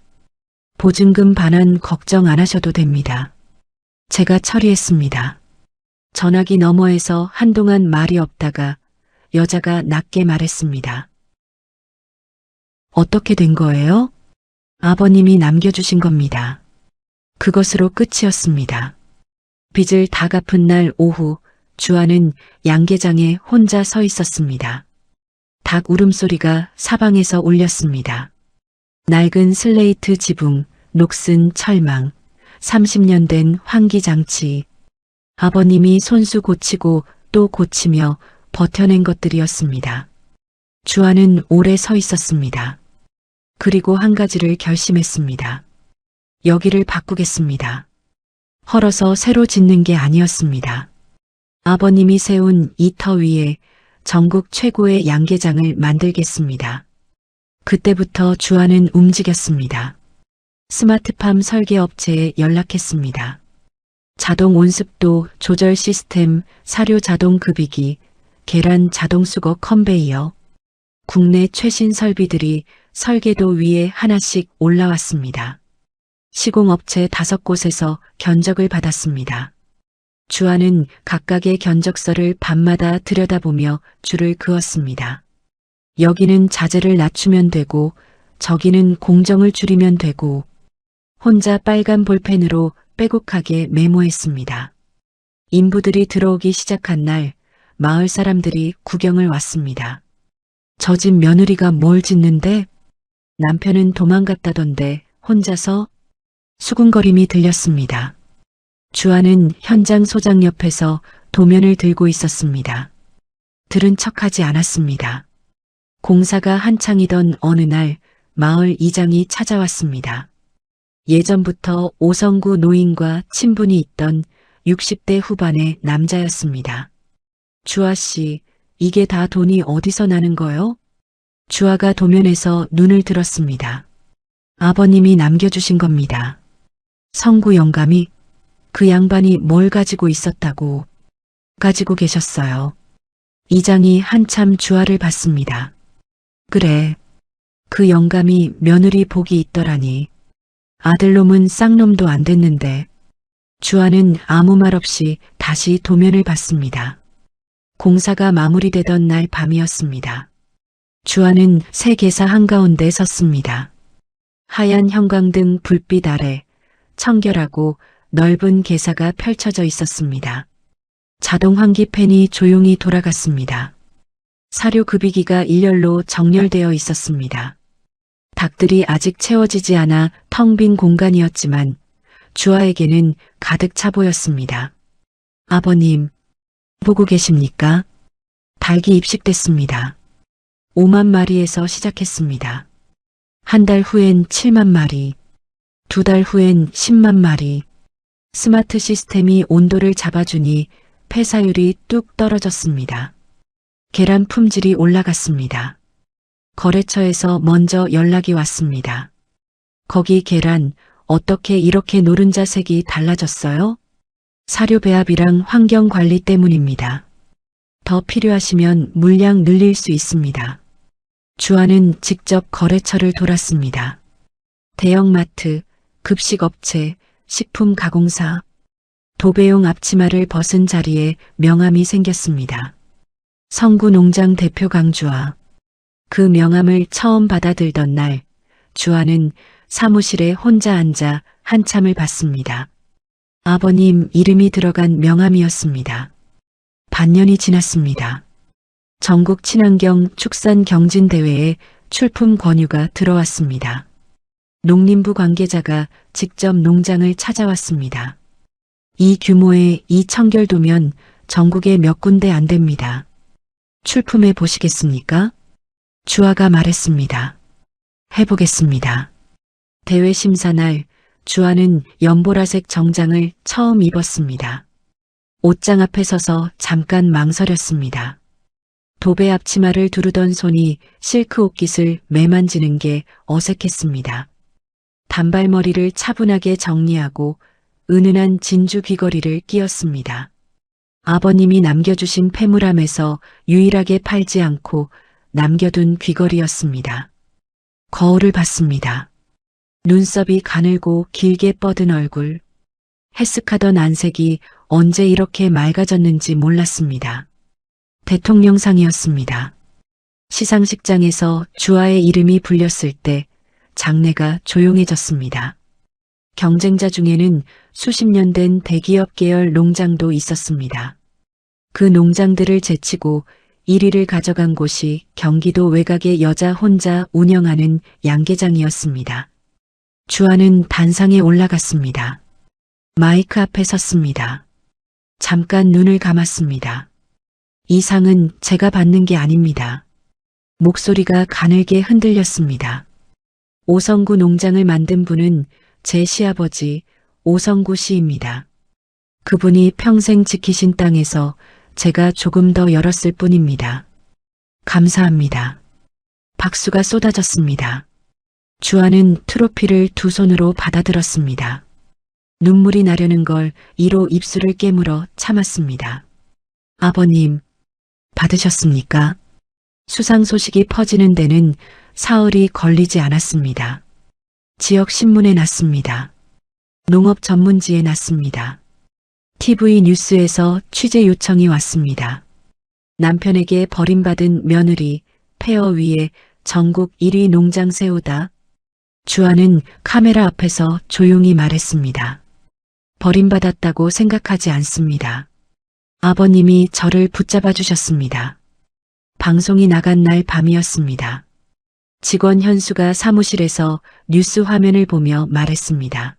보증금 반환 걱정 안 하셔도 됩니다. 제가 처리했습니다. 전화기 너머에서 한동안 말이 없다가 여자가 낮게 말했습니다. 어떻게 된 거예요? 아버님이 남겨주신 겁니다. 그것으로 끝이었습니다. 빚을 다 갚은 날 오후 주아는 양계장에 혼자 서 있었습니다. 닭 울음소리가 사방에서 울렸습니다. 낡은 슬레이트 지붕, 녹슨 철망, 30년 된 환기장치. 아버님이 손수 고치고 또 고치며 버텨낸 것들이었습니다. 주아는 오래 서 있었습니다. 그리고 한 가지를 결심했습니다. 여기를 바꾸겠습니다. 헐어서 새로 짓는 게 아니었습니다. 아버님이 세운 이 터 위에 전국 최고의 양계장을 만들겠습니다. 그때부터 주아는 움직였습니다. 스마트팜 설계업체에 연락했습니다. 자동 온습도 조절 시스템, 사료 자동 급이기, 계란 자동 수거 컨베이어, 국내 최신 설비들이 설계도 위에 하나씩 올라왔습니다. 시공업체 5곳에서 견적을 받았습니다. 주아는 각각의 견적서를 밤마다 들여다보며 줄을 그었습니다. 여기는 자재를 낮추면 되고 저기는 공정을 줄이면 되고 혼자 빨간 볼펜으로 빼곡하게 메모했습니다. 인부들이 들어오기 시작한 날 마을 사람들이 구경을 왔습니다. 저 집 며느리가 뭘 짓는데? 남편은 도망갔다던데 혼자서? 수군거림이 들렸습니다. 주아는 현장 소장 옆에서 도면을 들고 있었습니다. 들은 척하지 않았습니다. 공사가 한창이던 어느 날 마을 이장이 찾아왔습니다. 예전부터 오성구 노인과 친분이 있던 60대 후반의 남자였습니다. 주아 씨, 이게 다 돈이 어디서 나는 거요? 주아가 도면에서 눈을 들었습니다. 아버님이 남겨주신 겁니다. 성구 영감이 그 양반이 뭘 가지고 있었다고 가지고 계셨어요. 이장이 한참 주아를 봤습니다. 그래, 그 영감이 며느리 복이 있더라니. 아들놈은 쌍놈도 안 됐는데. 주아는 아무 말 없이 다시 도면을 봤습니다. 공사가 마무리되던 날 밤이었습니다. 주아는 새 계사 한가운데 섰습니다. 하얀 형광등 불빛 아래 청결하고 넓은 계사가 펼쳐져 있었습니다. 자동 환기 팬이 조용히 돌아갔습니다. 사료 급이기가 일렬로 정렬되어 있었습니다. 닭들이 아직 채워지지 않아 텅 빈 공간이었지만 주아에게는 가득 차 보였습니다. 아버님, 보고 계십니까? 닭이 입식됐습니다. 5만 마리에서 시작했습니다. 한 달 후엔 7만 마리, 2달 후엔 10만 마리. 스마트 시스템이 온도를 잡아주니 폐사율이 뚝 떨어졌습니다. 계란 품질이 올라갔습니다. 거래처에서 먼저 연락이 왔습니다. 거기 계란 어떻게 이렇게 노른자 색이 달라졌어요? 사료 배합이랑 환경 관리 때문입니다. 더 필요하시면 물량 늘릴 수 있습니다. 주아는 직접 거래처를 돌았습니다. 대형마트, 급식업체, 식품 가공사, 도배용 앞치마를 벗은 자리에 명함이 생겼습니다. 성구 농장 대표 강주아. 그 명함을 처음 받아들던 날, 주아는 사무실에 혼자 앉아 한참을 봤습니다. 아버님 이름이 들어간 명함이었습니다. 반년이 지났습니다. 전국 친환경 축산 경진대회에 출품 권유가 들어왔습니다. 농림부 관계자가 직접 농장을 찾아왔습니다. 이 규모의 이 청결도면 전국에 몇 군데 안 됩니다. 출품해 보시겠습니까? 주아가 말했습니다. 해보겠습니다. 대회 심사 날 주아는 연보라색 정장을 처음 입었습니다. 옷장 앞에 서서 잠깐 망설였습니다. 도배 앞치마를 두르던 손이 실크 옷깃을 매만지는 게 어색했습니다. 단발머리를 차분하게 정리하고 은은한 진주 귀걸이를 끼었습니다. 아버님이 남겨주신 폐물함에서 유일하게 팔지 않고 남겨둔 귀걸이였습니다. 거울을 봤습니다. 눈썹이 가늘고 길게 뻗은 얼굴. 해쓱하던 안색이 언제 이렇게 맑아졌는지 몰랐습니다. 대통령상이었습니다. 시상식장에서 주아의 이름이 불렸을 때 장내가 조용해졌습니다. 경쟁자 중에는 수십 년 된 대기업 계열 농장도 있었습니다. 그 농장들을 제치고 1위를 가져간 곳이 경기도 외곽의 여자 혼자 운영하는 양계장이었습니다. 주아는 단상에 올라갔습니다. 마이크 앞에 섰습니다. 잠깐 눈을 감았습니다. 이 상은 제가 받는 게 아닙니다. 목소리가 가늘게 흔들렸습니다. 오성구 농장을 만든 분은 제 시아버지 오성구 씨입니다. 그분이 평생 지키신 땅에서 제가 조금 더 열었을 뿐입니다. 감사합니다. 박수가 쏟아졌습니다. 주아는 트로피를 두 손으로 받아들었습니다. 눈물이 나려는 걸 이로 입술을 깨물어 참았습니다. 아버님, 받으셨습니까? 수상 소식이 퍼지는 데는 사흘이 걸리지 않았습니다. 지역 신문에 났습니다. 농업 전문지에 났습니다. TV 뉴스에서 취재 요청이 왔습니다. 남편에게 버림받은 며느리 폐허 위에 전국 1위 농장 세우다. 주아는 카메라 앞에서 조용히 말했습니다. 버림받았다고 생각하지 않습니다. 아버님이 저를 붙잡아 주셨습니다. 방송이 나간 날 밤이었습니다. 직원 현수가 사무실에서 뉴스 화면을 보며 말했습니다.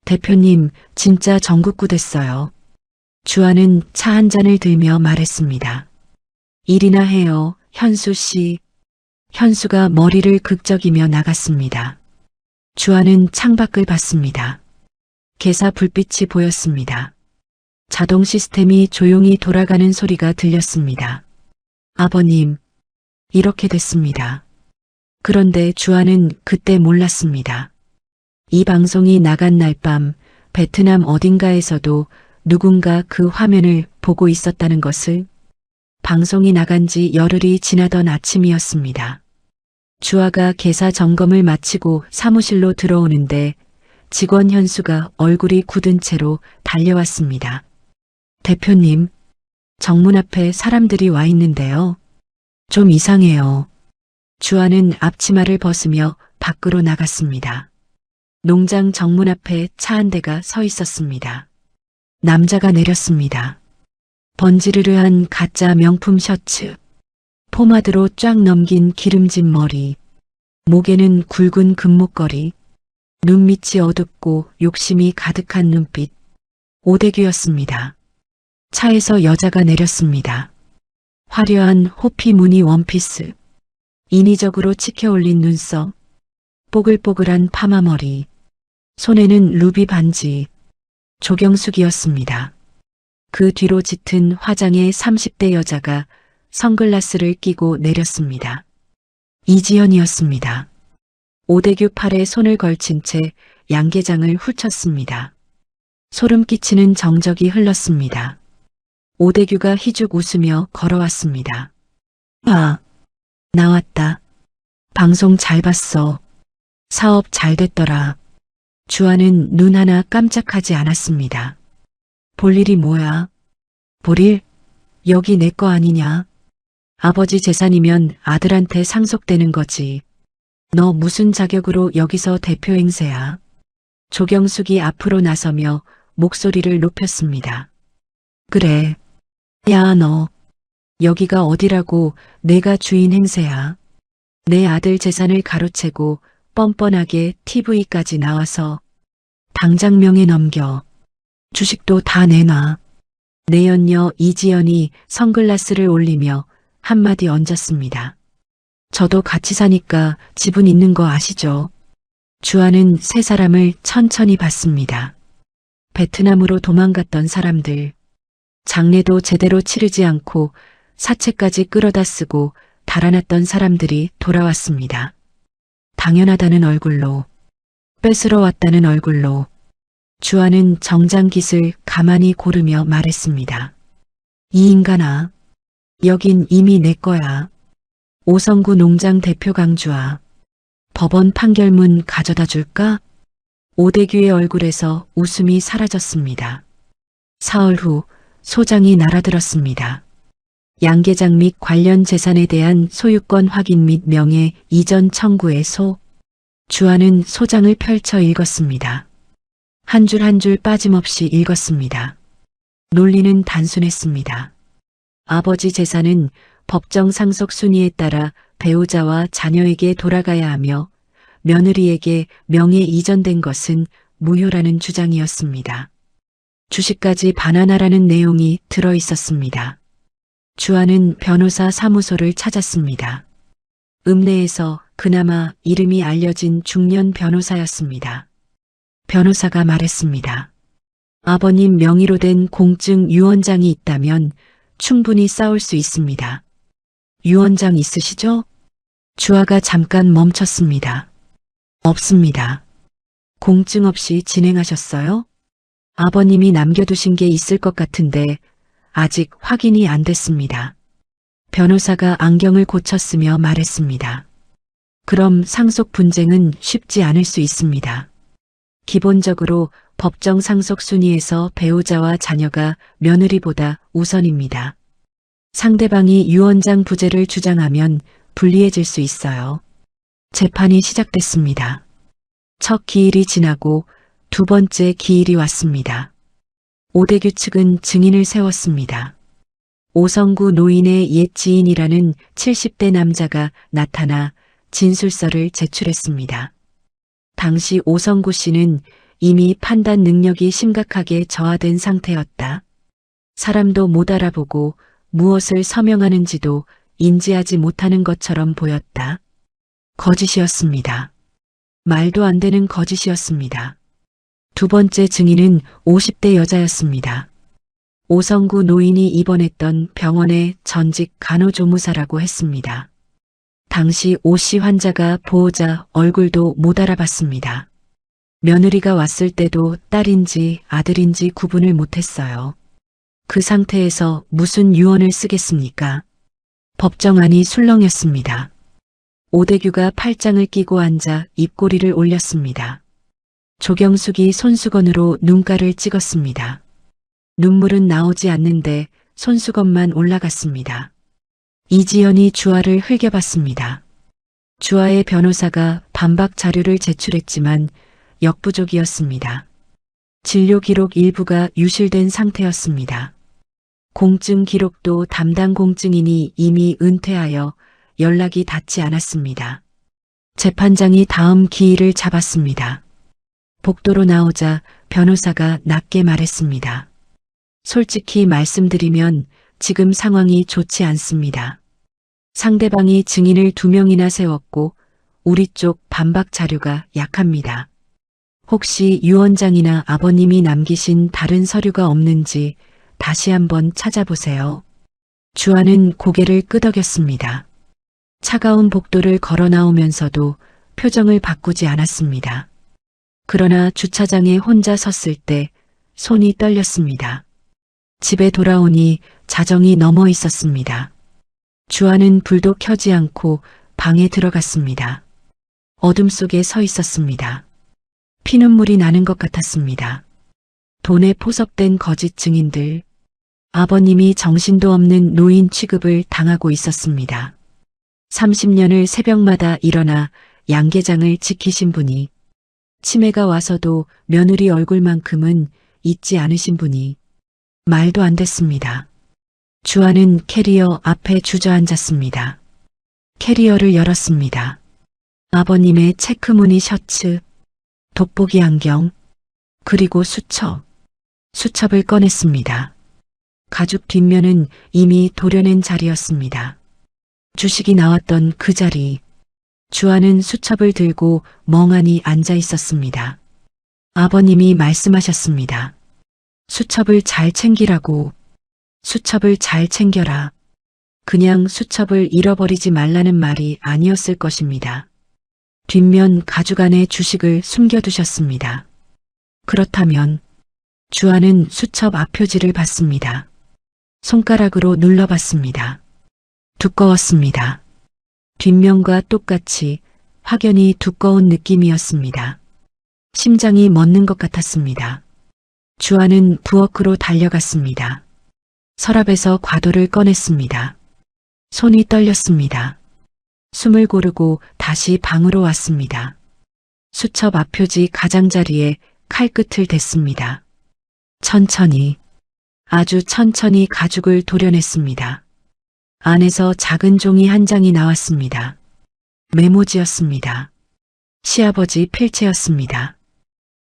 대표님, 진짜 전국구 됐어요. 주아는 차 한 잔을 들며 말했습니다. 일이나 해요, 현수 씨. 현수가 머리를 극적이며 나갔습니다. 주아는 창밖을 봤습니다. 개사 불빛이 보였습니다. 자동 시스템이 조용히 돌아가는 소리가 들렸습니다. 아버님, 이렇게 됐습니다. 그런데 주아는 그때 몰랐습니다. 이 방송이 나간 날 밤 베트남 어딘가에서도 누군가 그 화면을 보고 있었다는 것을. 방송이 나간 지 열흘이 지나던 아침이었습니다. 주아가 개사 점검을 마치고 사무실로 들어오는데 직원 현수가 얼굴이 굳은 채로 달려왔습니다. 대표님, 정문 앞에 사람들이 와 있는데요. 좀 이상해요. 주아는 앞치마를 벗으며 밖으로 나갔습니다. 농장 정문 앞에 차 한 대가 서 있었습니다. 남자가 내렸습니다. 번지르르한 가짜 명품 셔츠, 포마드로 쫙 넘긴 기름진 머리, 목에는 굵은 금목걸이, 눈밑이 어둡고 욕심이 가득한 눈빛, 오대규였습니다. 차에서 여자가 내렸습니다. 화려한 호피 무늬 원피스, 인위적으로 치켜올린 눈썹, 뽀글뽀글한 파마머리, 손에는 루비 반지, 조경숙이었습니다. 그 뒤로 짙은 화장의 30대 여자가 선글라스를 끼고 내렸습니다. 이지연이었습니다. 오대규 팔에 손을 걸친 채 양계장을 훑쳤습니다. 소름 끼치는 정적이 흘렀습니다. 오대규가 희죽 웃으며 걸어왔습니다. 아, 나왔다. 방송 잘 봤어. 사업 잘 됐더라. 주아는 눈 하나 깜짝하지 않았습니다. 볼 일이 뭐야? 볼 일? 여기 내 거 아니냐? 아버지 재산이면 아들한테 상속되는 거지. 너 무슨 자격으로 여기서 대표 행세야? 조경숙이 앞으로 나서며 목소리를 높였습니다. 그래. 야, 너. 여기가 어디라고 내가 주인 행세야. 내 아들 재산을 가로채고 뻔뻔하게 TV까지 나와서 당장 명예 넘겨. 주식도 다 내놔. 내연녀 이지연이 선글라스를 올리며 한마디 얹었습니다. 저도 같이 사니까 지분 있는 거 아시죠? 주아는 세 사람을 천천히 봤습니다. 베트남으로 도망갔던 사람들. 장례도 제대로 치르지 않고 사채까지 끌어다 쓰고 달아났던 사람들이 돌아왔습니다. 당연하다는 얼굴로, 뺏으러 왔다는 얼굴로. 주아는 정장깃을 가만히 고르며 말했습니다. 이 인간아, 여긴 이미 내 거야. 오성구 농장 대표 강주아. 법원 판결문 가져다 줄까? 오대규의 얼굴에서 웃음이 사라졌습니다. 사흘 후 소장이 날아들었습니다. 양계장 및 관련 재산에 대한 소유권 확인 및 명예 이전 청구의 소. 주아는 소장을 펼쳐 읽었습니다. 한 줄 한 줄 빠짐없이 읽었습니다. 논리는 단순했습니다. 아버지 재산은 법정 상속 순위에 따라 배우자와 자녀에게 돌아가야 하며 며느리에게 명예 이전된 것은 무효라는 주장이었습니다. 주식까지 반환하라는 내용이 들어 있었습니다. 주아는 변호사 사무소를 찾았습니다. 읍내에서 그나마 이름이 알려진 중년 변호사였습니다. 변호사가 말했습니다. 아버님 명의로 된 공증 유언장이 있다면 충분히 싸울 수 있습니다. 유언장 있으시죠? 주아가 잠깐 멈췄습니다. 없습니다. 공증 없이 진행하셨어요? 아버님이 남겨두신 게 있을 것 같은데 아직 확인이 안 됐습니다. 변호사가 안경을 고쳤으며 말했습니다. 그럼 상속 분쟁은 쉽지 않을 수 있습니다. 기본적으로 법정 상속 순위에서 배우자와 자녀가 며느리보다 우선입니다. 상대방이 유언장 부재를 주장하면 불리해질 수 있어요. 재판이 시작됐습니다. 첫 기일이 지나고 두 번째 기일이 왔습니다. 오대규 측은 증인을 세웠습니다. 오성구 노인의 옛 지인이라는 70대 남자가 나타나 진술서를 제출했습니다. 당시 오성구 씨는 이미 판단 능력이 심각하게 저하된 상태였다. 사람도 못 알아보고 무엇을 서명하는지도 인지하지 못하는 것처럼 보였다. 거짓이었습니다. 말도 안 되는 거짓이었습니다. 두 번째 증인은 50대 여자였습니다. 오성구 노인이 입원했던 병원의 전직 간호조무사라고 했습니다. 당시 오 씨 환자가 보호자 얼굴도 못 알아봤습니다. 며느리가 왔을 때도 딸인지 아들인지 구분을 못했어요. 그 상태에서 무슨 유언을 쓰겠습니까? 법정안이 술렁였습니다. 오대규가 팔짱을 끼고 앉아 입꼬리를 올렸습니다. 조경숙이 손수건으로 눈가를 찍었습니다. 눈물은 나오지 않는데 손수건만 올라갔습니다. 이지연이 주아를 흘겨봤습니다. 주아의 변호사가 반박 자료를 제출했지만 역부족이었습니다. 진료 기록 일부가 유실된 상태였습니다. 공증 기록도 담당 공증인이 이미 은퇴하여 연락이 닿지 않았습니다. 재판장이 다음 기일을 잡았습니다. 복도로 나오자 변호사가 낮게 말했습니다. 솔직히 말씀드리면 지금 상황이 좋지 않습니다. 상대방이 증인을 2명이나 세웠고 우리 쪽 반박 자료가 약합니다. 혹시 유언장이나 아버님이 남기신 다른 서류가 없는지 다시 한번 찾아보세요. 주아는 고개를 끄덕였습니다. 차가운 복도를 걸어 나오면서도 표정을 바꾸지 않았습니다. 그러나 주차장에 혼자 섰을 때 손이 떨렸습니다. 집에 돌아오니 자정이 넘어 있었습니다. 주아는 불도 켜지 않고 방에 들어갔습니다. 어둠 속에 서 있었습니다. 피눈물이 나는 것 같았습니다. 돈에 포섭된 거짓 증인들, 아버님이 정신도 없는 노인 취급을 당하고 있었습니다. 30년을 새벽마다 일어나 양계장을 지키신 분이, 치매가 와서도 며느리 얼굴만큼은 잊지 않으신 분이, 말도 안 됐습니다. 주아는 캐리어 앞에 주저앉았습니다. 캐리어를 열었습니다. 아버님의 체크무늬 셔츠, 돋보기 안경, 그리고 수첩을 꺼냈습니다. 가죽 뒷면은 이미 도려낸 자리였습니다. 주식이 나왔던 그 자리, 주아는 수첩을 들고 멍하니 앉아 있었습니다. 아버님이 말씀하셨습니다. 수첩을 잘 챙기라고. 수첩을 잘 챙겨라. 그냥 수첩을 잃어버리지 말라는 말이 아니었을 것입니다. 뒷면 가죽 안에 주식을 숨겨두셨습니다. 그렇다면 주아는 수첩 앞표지를 봤습니다. 손가락으로 눌러봤습니다. 두꺼웠습니다. 뒷면과 똑같이 확연히 두꺼운 느낌이었습니다. 심장이 멎는 것 같았습니다. 주아는 부엌으로 달려갔습니다. 서랍에서 과도를 꺼냈습니다. 손이 떨렸습니다. 숨을 고르고 다시 방으로 왔습니다. 수첩 앞표지 가장자리에 칼끝을 댔습니다. 천천히. 아주 천천히 가죽을 도려냈습니다. 안에서 작은 종이 한 장이 나왔습니다. 메모지였습니다. 시아버지 필체였습니다.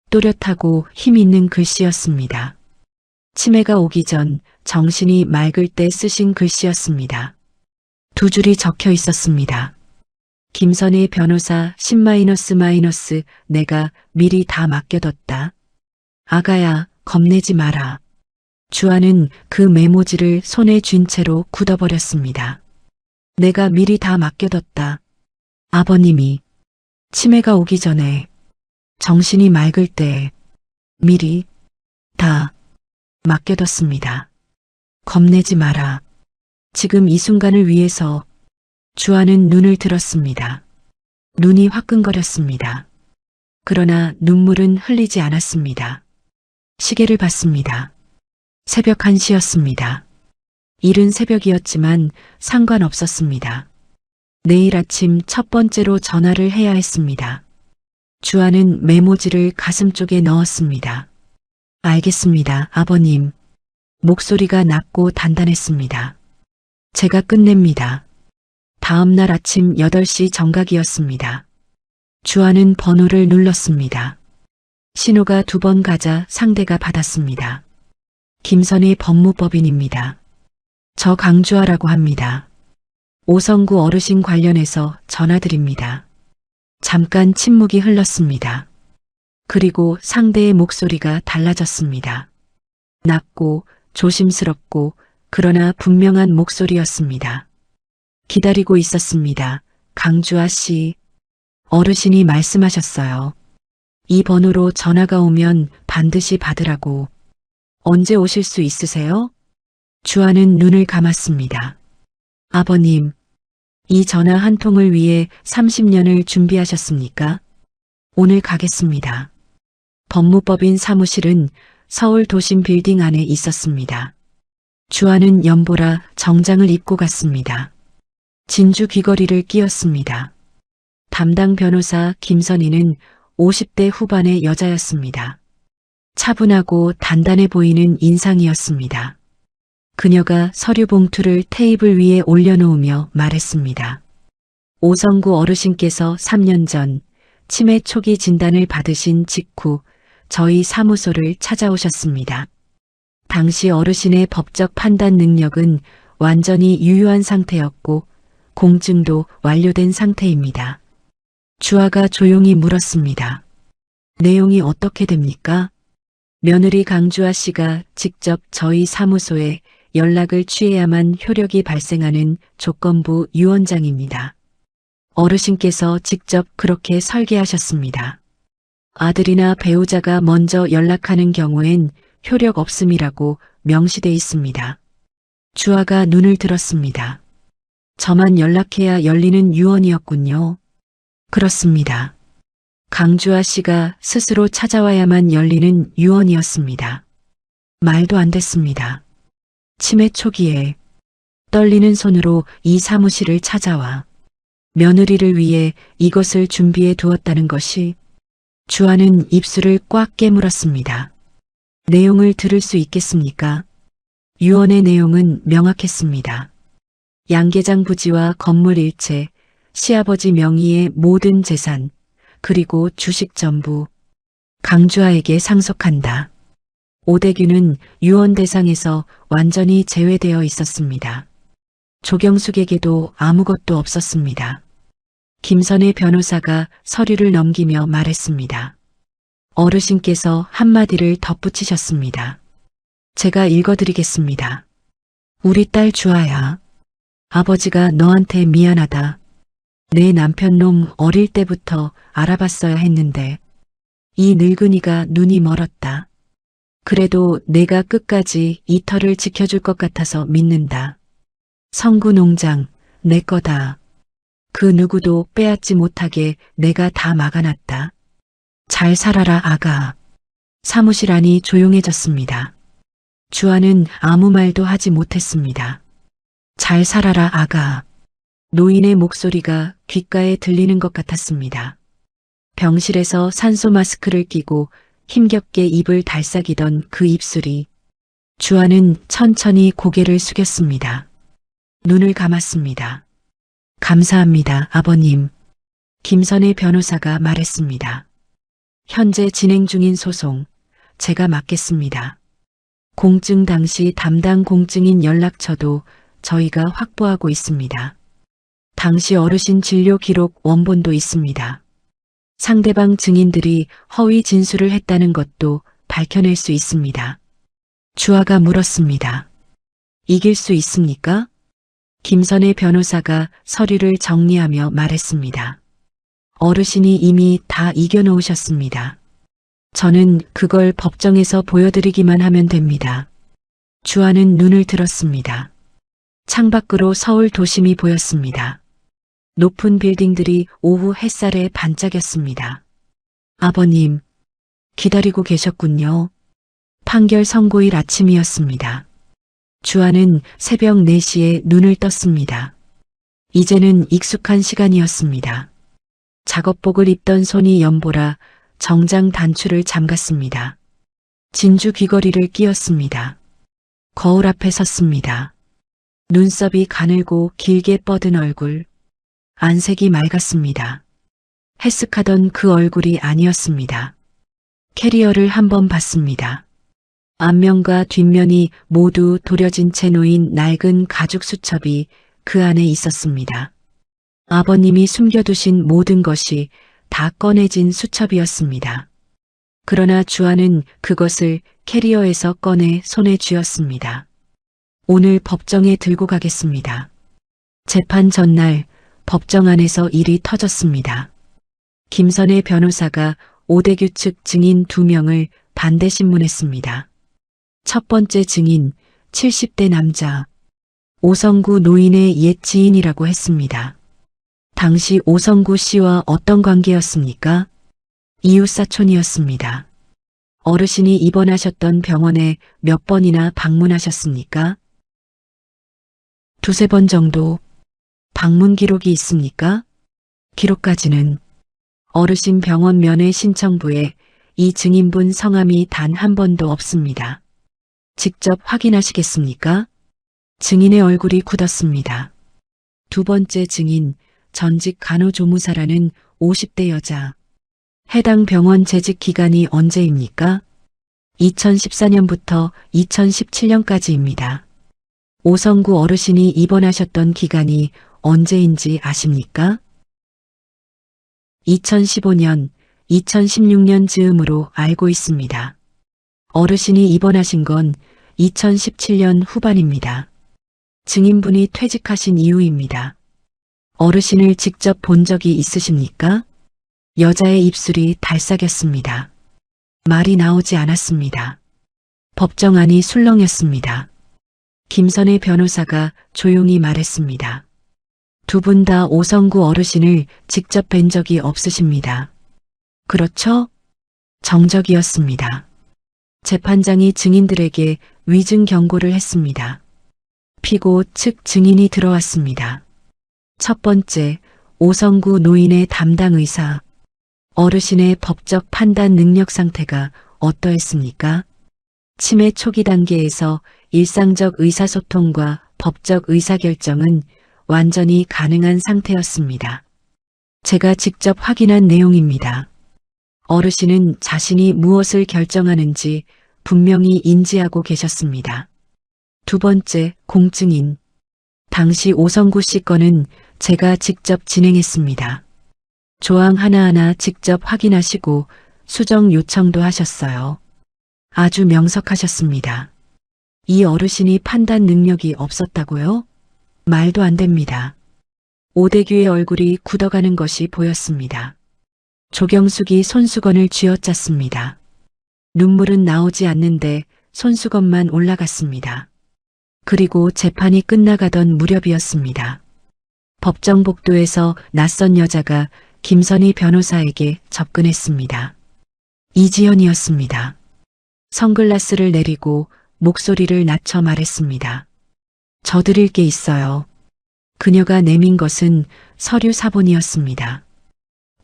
또렷하고 힘 있는 글씨였습니다. 치매가 오기 전 정신이 맑을 때 쓰신 글씨였습니다. 두 줄이 적혀 있었습니다. 김선희 변호사 10-, 내가 미리 다 맡겨뒀다. 아가야, 겁내지 마라. 주아는 그 메모지를 손에 쥔 채로 굳어버렸습니다. 내가 미리 다 맡겨뒀다. 아버님이 치매가 오기 전에 정신이 맑을 때 미리 다 맡겨뒀습니다. 겁내지 마라. 지금 이 순간을 위해서 주아는 눈을 들었습니다. 눈이 화끈거렸습니다. 그러나 눈물은 흘리지 않았습니다. 시계를 봤습니다. 새벽 1시였습니다. 이른 새벽이었지만 상관없었습니다. 내일 아침 첫 번째로 전화를 해야 했습니다. 주아는 메모지를 가슴 쪽에 넣었습니다. 알겠습니다, 아버님. 목소리가 낮고 단단했습니다. 제가 끝냅니다. 다음 날 아침 8시 정각이었습니다. 주아는 번호를 눌렀습니다. 신호가 2번 가자 상대가 받았습니다. 김선희 법무법인입니다. 저 강주아라고 합니다. 오성구 어르신 관련해서 전화드립니다. 잠깐 침묵이 흘렀습니다. 그리고 상대의 목소리가 달라졌습니다. 낮고 조심스럽고 그러나 분명한 목소리였습니다. 기다리고 있었습니다. 강주아 씨. 어르신이 말씀하셨어요. 이 번호로 전화가 오면 반드시 받으라고. 언제 오실 수 있으세요? 주아는 눈을 감았습니다. 아버님, 이 전화 한 통을 위해 30년을 준비하셨습니까? 오늘 가겠습니다. 법무법인 사무실은 서울 도심 빌딩 안에 있었습니다. 주아는 연보라 정장을 입고 갔습니다. 진주 귀걸이를 끼었습니다. 담당 변호사 김선희는 50대 후반의 여자였습니다. 차분하고 단단해 보이는 인상이었습니다. 그녀가 서류 봉투를 테이블 위에 올려놓으며 말했습니다. 오성구 어르신께서 3년 전 치매 초기 진단을 받으신 직후 저희 사무소를 찾아오셨습니다. 당시 어르신의 법적 판단 능력은 완전히 유효한 상태였고 공증도 완료된 상태입니다. 주아가 조용히 물었습니다. 내용이 어떻게 됩니까? 며느리 강주아 씨가 직접 저희 사무소에 연락을 취해야만 효력이 발생하는 조건부 유언장입니다. 어르신께서 직접 그렇게 설계하셨습니다. 아들이나 배우자가 먼저 연락하는 경우엔 효력 없음이라고 명시돼 있습니다. 주아가 눈을 들었습니다. 저만 연락해야 열리는 유언이었군요. 그렇습니다. 강주아 씨가 스스로 찾아와야만 열리는 유언이었습니다. 말도 안 됐습니다. 치매 초기에 떨리는 손으로 이 사무실을 찾아와 며느리를 위해 이것을 준비해 두었다는 것이. 주아는 입술을 꽉 깨물었습니다. 내용을 들을 수 있겠습니까? 유언의 내용은 명확했습니다. 양계장 부지와 건물 일체, 시아버지 명의의 모든 재산, 그리고 주식 전부 강주아에게 상속한다. 오대규는 유언 대상에서 완전히 제외되어 있었습니다. 조경숙에게도 아무것도 없었습니다. 김선희 변호사가 서류를 넘기며 말했습니다. 어르신께서 한마디를 덧붙이셨습니다. 제가 읽어드리겠습니다. 우리 딸 주아야. 아버지가 너한테 미안하다. 내 남편놈 어릴 때부터 알아봤어야 했는데 이 늙은이가 눈이 멀었다. 그래도 내가 끝까지 이 터를 지켜줄 것 같아서 믿는다. 성구 농장 내 거다. 그 누구도 빼앗지 못하게 내가 다 막아놨다. 잘 살아라 아가. 사무실 안이 조용해졌습니다. 주아는 아무 말도 하지 못했습니다. 잘 살아라 아가. 노인의 목소리가 귓가에 들리는 것 같았습니다. 병실에서 산소 마스크를 끼고 힘겹게 입을 달싹이던 그 입술이 주아는 천천히 고개를 숙였습니다. 눈을 감았습니다. 감사합니다, 아버님. 김선의 변호사가 말했습니다. 현재 진행 중인 소송, 제가 맡겠습니다. 공증 당시 담당 공증인 연락처도 저희가 확보하고 있습니다. 당시 어르신 진료 기록 원본도 있습니다. 상대방 증인들이 허위 진술을 했다는 것도 밝혀낼 수 있습니다. 주아가 물었습니다. 이길 수 있습니까? 김선의 변호사가 서류를 정리하며 말했습니다. 어르신이 이미 다 이겨놓으셨습니다. 저는 그걸 법정에서 보여드리기만 하면 됩니다. 주아는 눈을 들었습니다. 창밖으로 서울 도심이 보였습니다. 높은 빌딩들이 오후 햇살에 반짝였습니다. 아버님, 기다리고 계셨군요. 판결 선고일 아침이었습니다. 주아는 새벽 4시에 눈을 떴습니다. 이제는 익숙한 시간이었습니다. 작업복을 입던 손이 연보라 정장 단추를 잠갔습니다. 진주 귀걸이를 끼웠습니다. 거울 앞에 섰습니다. 눈썹이 가늘고 길게 뻗은 얼굴, 안색이 맑았습니다. 해쓱하던 그 얼굴이 아니었습니다. 캐리어를 한번 봤습니다. 앞면과 뒷면이 모두 도려진 채 놓인 낡은 가죽 수첩이 그 안에 있었습니다. 아버님이 숨겨두신 모든 것이 다 꺼내진 수첩이었습니다. 그러나 주아는 그것을 캐리어에서 꺼내 손에 쥐었습니다. 오늘 법정에 들고 가겠습니다. 재판 전날 법정 안에서 일이 터졌습니다. 김선의 변호사가 오대규 측 증인 2명을 반대 신문했습니다. 첫 번째 증인 70대 남자, 오성구 노인의 옛 지인이라고 했습니다. 당시 오성구 씨와 어떤 관계였습니까? 이웃사촌이었습니다. 어르신이 입원하셨던 병원에 몇 번이나 방문하셨습니까? 2~3번 정도. 방문 기록이 있습니까? 기록까지는 어르신 병원 면회 신청부에 이 증인분 성함이 단 한 번도 없습니다. 직접 확인하시겠습니까? 증인의 얼굴이 굳었습니다. 두 번째 증인 전직 간호조무사라는 50대 여자. 해당 병원 재직 기간이 언제입니까? 2014년부터 2017년까지입니다. 오성구 어르신이 입원하셨던 기간이 언제인지 아십니까? 2015년, 2016년 즈음으로 알고 있습니다. 어르신이 입원하신 건 2017년 후반입니다. 증인분이 퇴직하신 이후입니다. 어르신을 직접 본 적이 있으십니까? 여자의 입술이 달싹였습니다. 말이 나오지 않았습니다. 법정 안이 술렁였습니다. 김선의 변호사가 조용히 말했습니다. 두 분 다 오성구 어르신을 직접 뵌 적이 없으십니다. 그렇죠? 정적이었습니다. 재판장이 증인들에게 위증 경고를 했습니다. 피고 측 증인이 들어왔습니다. 첫 번째, 오성구 노인의 담당 의사. 어르신의 법적 판단 능력 상태가 어떠했습니까? 치매 초기 단계에서 일상적 의사소통과 법적 의사결정은 완전히 가능한 상태였습니다. 제가 직접 확인한 내용입니다. 어르신은 자신이 무엇을 결정하는지 분명히 인지하고 계셨습니다. 두 번째, 공증인. 당시 오성구 씨 건은 제가 직접 진행했습니다. 조항 하나하나 직접 확인하시고 수정 요청도 하셨어요. 아주 명석하셨습니다. 이 어르신이 판단 능력이 없었다고요? 말도 안 됩니다. 오대규의 얼굴이 굳어가는 것이 보였습니다. 조경숙이 손수건을 쥐어짰습니다. 눈물은 나오지 않는데 손수건만 올라갔습니다. 그리고 재판이 끝나가던 무렵이었습니다. 법정 복도에서 낯선 여자가 김선희 변호사에게 접근했습니다. 이지연이었습니다. 선글라스를 내리고 목소리를 낮춰 말했습니다. 저 드릴 게 있어요. 그녀가 내민 것은 서류 사본이었습니다.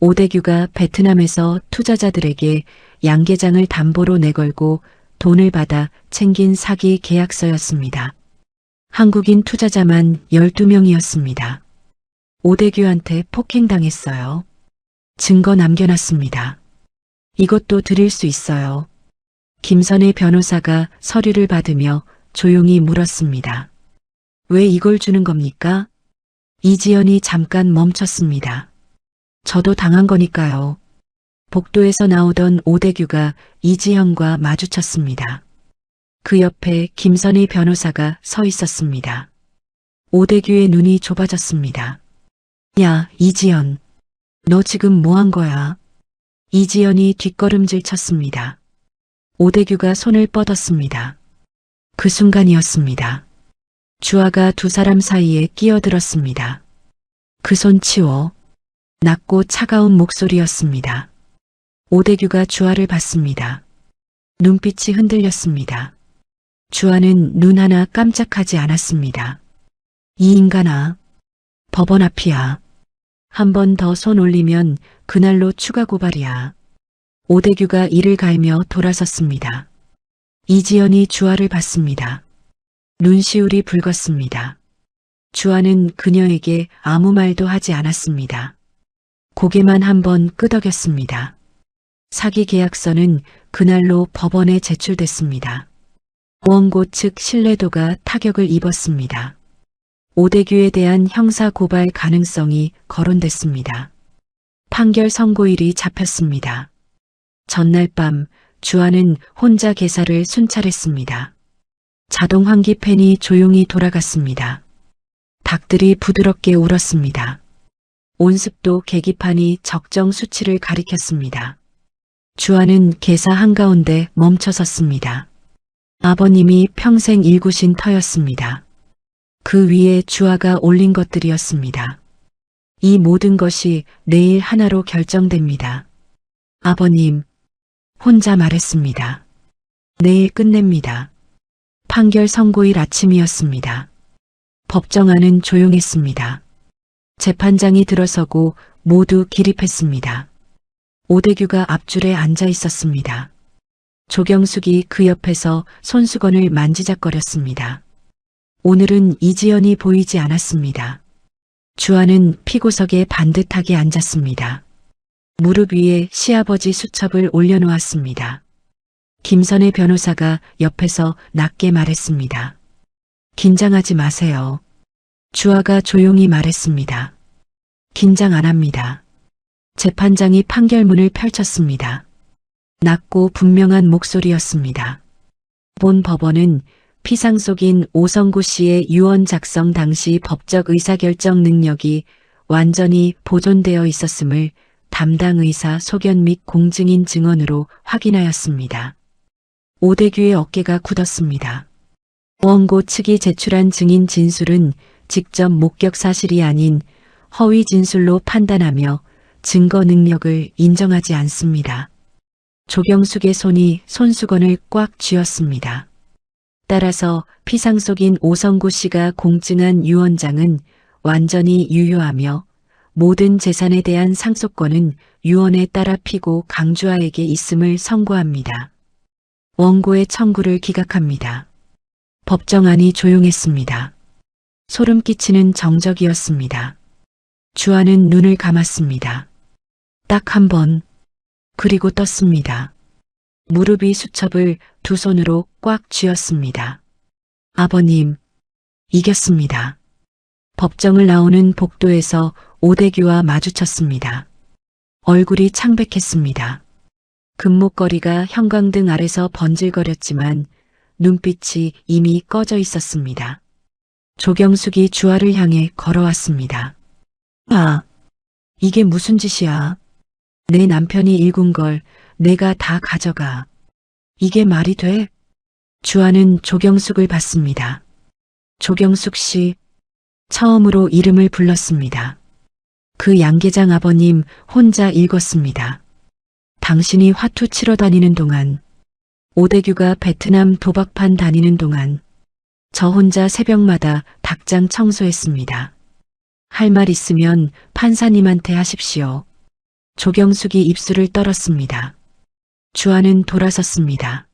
오대규가 베트남에서 투자자들에게 양계장을 담보로 내걸고 돈을 받아 챙긴 사기 계약서였습니다. 한국인 투자자만 12명이었습니다. 오대규한테 폭행당했어요. 증거 남겨놨습니다. 이것도 드릴 수 있어요. 김선의 변호사가 서류를 받으며 조용히 물었습니다. 왜 이걸 주는 겁니까? 이지연이 잠깐 멈췄습니다. 저도 당한 거니까요. 복도에서 나오던 오대규가 이지현과 마주쳤습니다. 그 옆에 김선희 변호사가 서 있었습니다. 오대규의 눈이 좁아졌습니다. 야, 이지연. 너 지금 뭐 한 거야? 이지연이 뒷걸음질 쳤습니다. 오대규가 손을 뻗었습니다. 그 순간이었습니다. 주아가 두 사람 사이에 끼어들었습니다. 그 손 치워. 낮고 차가운 목소리였습니다. 오대규가 주아를 봤습니다. 눈빛이 흔들렸습니다. 주아는 눈 하나 깜짝하지 않았습니다. 이 인간아. 법원 앞이야. 한 번 더 손 올리면 그날로 추가 고발이야. 오대규가 이를 갈며 돌아섰습니다. 이지연이 주아를 봤습니다. 눈시울이 붉었습니다. 주아는 그녀에게 아무 말도 하지 않았습니다. 고개만 한번 끄덕였습니다. 사기 계약서는 그날로 법원에 제출됐습니다. 원고 측 신뢰도가 타격을 입었습니다. 오대규에 대한 형사 고발 가능성이 거론됐습니다. 판결 선고일이 잡혔습니다. 전날 밤 주아는 혼자 계사를 순찰했습니다. 자동 환기 팬이 조용히 돌아갔습니다. 닭들이 부드럽게 울었습니다. 온습도 계기판이 적정 수치를 가리켰습니다. 주아는 계사 한가운데 멈춰섰습니다. 아버님이 평생 일구신 터였습니다. 그 위에 주아가 올린 것들이었습니다. 이 모든 것이 내일 하나로 결정됩니다. 아버님, 혼자 말했습니다. 내일 끝냅니다. 판결 선고일 아침이었습니다. 법정안은 조용했습니다. 재판장이 들어서고 모두 기립했습니다. 오대규가 앞줄에 앉아 있었습니다. 조경숙이 그 옆에서 손수건을 만지작거렸습니다. 오늘은 이지연이 보이지 않았습니다. 주아는 피고석에 반듯하게 앉았습니다. 무릎 위에 시아버지 수첩을 올려놓았습니다. 김선의 변호사가 옆에서 낮게 말했습니다. 긴장하지 마세요. 주아가 조용히 말했습니다. 긴장 안 합니다. 재판장이 판결문을 펼쳤습니다. 낮고 분명한 목소리였습니다. 본 법원은 피상속인 오성구 씨의 유언 작성 당시 법적 의사결정 능력이 완전히 보존되어 있었음을 담당 의사 소견 및 공증인 증언으로 확인하였습니다. 오대규의 어깨가 굳었습니다. 원고 측이 제출한 증인 진술은 직접 목격 사실이 아닌 허위 진술로 판단하며 증거 능력을 인정하지 않습니다. 조경숙의 손이 손수건을 꽉 쥐었습니다. 따라서 피상속인 오성구 씨가 공증한 유언장은 완전히 유효하며 모든 재산에 대한 상속권은 유언에 따라 피고 강주아에게 있음을 선고합니다. 원고의 청구를 기각합니다. 법정안이 조용했습니다. 소름 끼치는 정적이었습니다. 주아는 눈을 감았습니다. 딱 한 번, 그리고 떴습니다. 무릎이 수첩을 두 손으로 꽉 쥐었습니다. 아버님, 이겼습니다. 법정을 나오는 복도에서 오대규와 마주쳤습니다. 얼굴이 창백했습니다. 금목걸이가 형광등 아래서 번질거렸지만 눈빛이 이미 꺼져 있었습니다. 조경숙이 주아를 향해 걸어왔습니다. 아, 이게 무슨 짓이야? 내 남편이 일군 걸 내가 다 가져가. 이게 말이 돼? 주아는 조경숙을 봤습니다. 조경숙 씨, 처음으로 이름을 불렀습니다. 그 양계장 아버님 혼자 읽었습니다. 당신이 화투 치러 다니는 동안, 오대규가 베트남 도박판 다니는 동안 저 혼자 새벽마다 닭장 청소했습니다. 할 말 있으면 판사님한테 하십시오. 조경숙이 입술을 떨었습니다. 주아는 돌아섰습니다.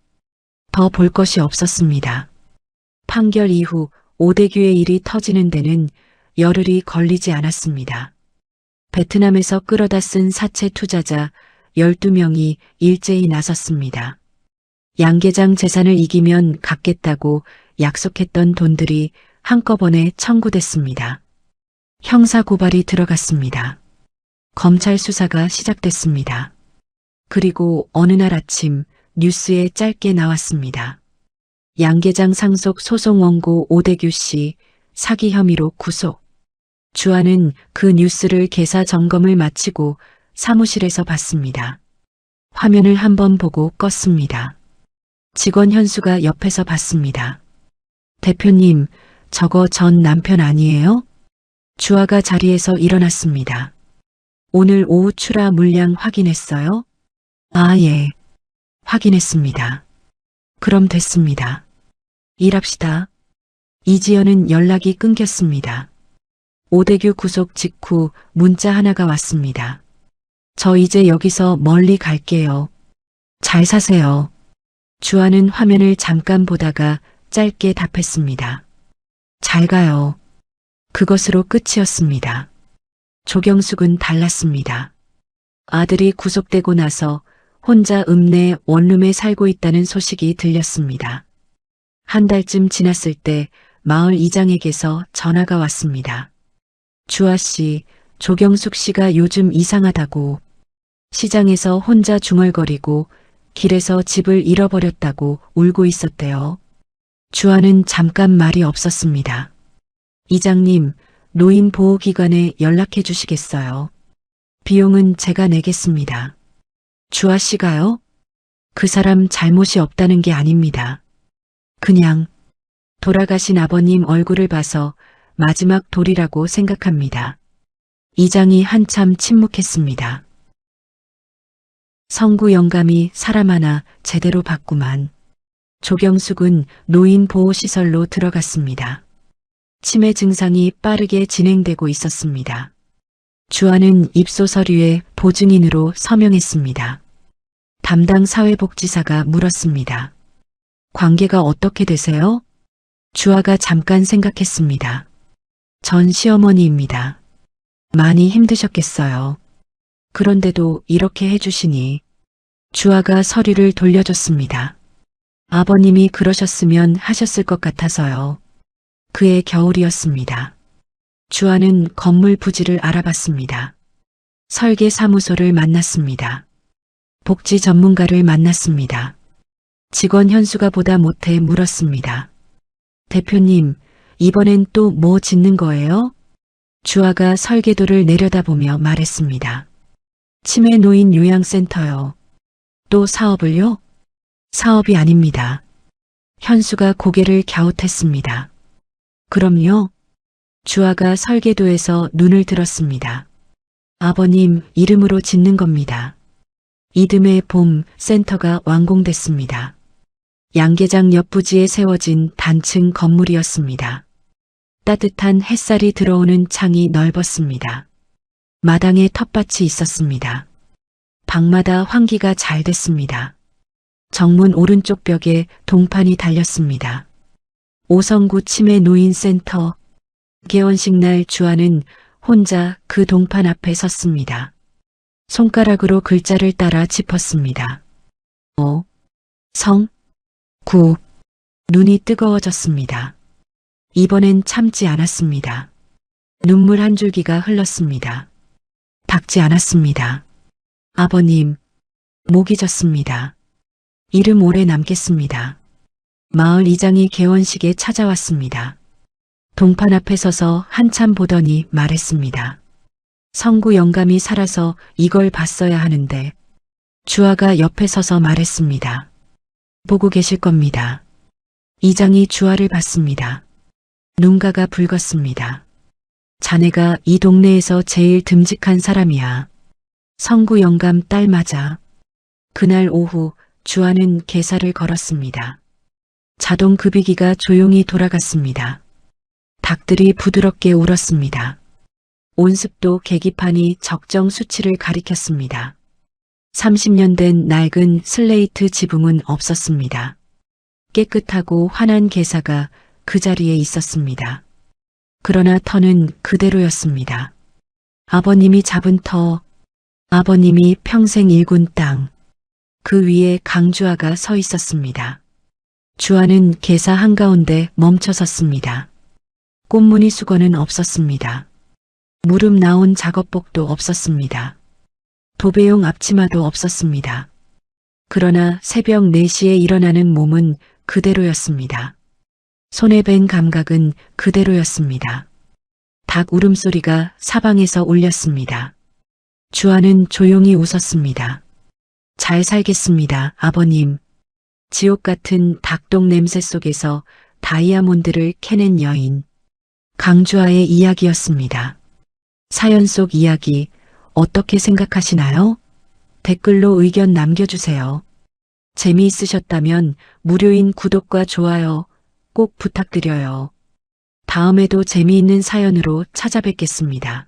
더 볼 것이 없었습니다. 판결 이후 오대규의 일이 터지는 데는 열흘이 걸리지 않았습니다. 베트남에서 끌어다 쓴 사채 투자자 12명이 일제히 나섰습니다. 양계장 재산을 이기면 갚겠다고 약속했던 돈들이 한꺼번에 청구됐습니다. 형사 고발이 들어갔습니다. 검찰 수사가 시작됐습니다. 그리고 어느 날 아침 뉴스에 짧게 나왔습니다. 양계장 상속 소송 원고 오대규 씨 사기 혐의로 구속. 주한은 그 뉴스를 개사 점검을 마치고 사무실에서 봤습니다. 화면을 한번 보고 껐습니다. 직원 현수가 옆에서 봤습니다. 대표님, 저거 전 남편 아니에요? 주아가 자리에서 일어났습니다. 오늘 오후 출하 물량 확인했어요? 아, 예. 확인했습니다. 그럼 됐습니다. 일합시다. 이지연은 연락이 끊겼습니다. 오대규 구속 직후 문자 하나가 왔습니다. 저 이제 여기서 멀리 갈게요. 잘 사세요. 주아는 화면을 잠깐 보다가 짧게 답했습니다. 잘 가요. 그것으로 끝이었습니다. 조경숙은 달랐습니다. 아들이 구속되고 나서 혼자 읍내 원룸에 살고 있다는 소식이 들렸습니다. 한 달쯤 지났을 때 마을 이장에게서 전화가 왔습니다. 주아 씨, 조경숙 씨가 요즘 이상하다고. 시장에서 혼자 중얼거리고 길에서 집을 잃어버렸다고 울고 있었대요. 주아는 잠깐 말이 없었습니다. 이장님, 노인보호기관에 연락해 주시겠어요? 비용은 제가 내겠습니다. 주아 씨가요? 그 사람 잘못이 없다는 게 아닙니다. 그냥 돌아가신 아버님 얼굴을 봐서 마지막 돌이라고 생각합니다. 이장이 한참 침묵했습니다. 성구 영감이 사람 하나 제대로 봤구만. 조경숙은 노인보호시설로 들어갔습니다. 치매 증상이 빠르게 진행되고 있었습니다. 주아는 입소 서류에 보증인으로 서명했습니다. 담당 사회복지사가 물었습니다. 관계가 어떻게 되세요? 주아가 잠깐 생각했습니다. 전 시어머니입니다. 많이 힘드셨겠어요. 그런데도 이렇게 해주시니. 주아가 서류를 돌려줬습니다. 아버님이 그러셨으면 하셨을 것 같아서요. 그해 겨울이었습니다. 주아는 건물 부지를 알아봤습니다. 설계사무소를 만났습니다. 복지 전문가를 만났습니다. 직원 현수가 보다 못해 물었습니다. 대표님, 이번엔 또 뭐 짓는 거예요? 주아가 설계도를 내려다보며 말했습니다. 치매 노인 요양센터요. 또 사업을요? 사업이 아닙니다. 현수가 고개를 갸웃했습니다. 그럼요? 주아가 설계도에서 눈을 들었습니다. 아버님 이름으로 짓는 겁니다. 이듬해 봄 센터가 완공됐습니다. 양계장 옆 부지에 세워진 단층 건물이었습니다. 따뜻한 햇살이 들어오는 창이 넓었습니다. 마당에 텃밭이 있었습니다. 방마다 환기가 잘 됐습니다. 정문 오른쪽 벽에 동판이 달렸습니다. 오성구 치매 노인센터. 개원식 날 주아는 혼자 그 동판 앞에 섰습니다. 손가락으로 글자를 따라 짚었습니다. 성, 구. 눈이 뜨거워졌습니다. 이번엔 참지 않았습니다. 눈물 한 줄기가 흘렀습니다. 닦지 않았습니다. 아버님, 목이 졌습니다. 이름 오래 남겠습니다. 마을 이장이 개원식에 찾아왔습니다. 동판 앞에 서서 한참 보더니 말했습니다. 성구 영감이 살아서 이걸 봤어야 하는데. 주아가 옆에 서서 말했습니다. 보고 계실 겁니다. 이장이 주아를 봤습니다. 눈가가 붉었습니다. 자네가 이 동네에서 제일 듬직한 사람이야. 성구 영감 딸 맞아. 그날 오후 주아는 계사를 걸었습니다. 자동 급이기가 조용히 돌아갔습니다. 닭들이 부드럽게 울었습니다. 온습도 계기판이 적정 수치를 가리켰습니다. 30년 된 낡은 슬레이트 지붕은 없었습니다. 깨끗하고 환한 계사가 그 자리에 있었습니다. 그러나 터는 그대로였습니다. 아버님이 잡은 터, 아버님이 평생 일군 땅, 그 위에 강주아가 서 있었습니다. 주아는 계사 한가운데 멈춰 섰습니다. 꽃무늬 수건은 없었습니다. 무릎 나온 작업복도 없었습니다. 도배용 앞치마도 없었습니다. 그러나 새벽 4시에 일어나는 몸은 그대로였습니다. 손에 밴 감각은 그대로였습니다. 닭 울음소리가 사방에서 울렸습니다. 주아는 조용히 웃었습니다. 잘 살겠습니다, 아버님. 지옥 같은 닭똥 냄새 속에서 다이아몬드를 캐낸 여인. 강주아의 이야기였습니다. 사연 속 이야기 어떻게 생각하시나요? 댓글로 의견 남겨주세요. 재미있으셨다면 무료인 구독과 좋아요 꼭 부탁드려요. 다음에도 재미있는 사연으로 찾아뵙겠습니다.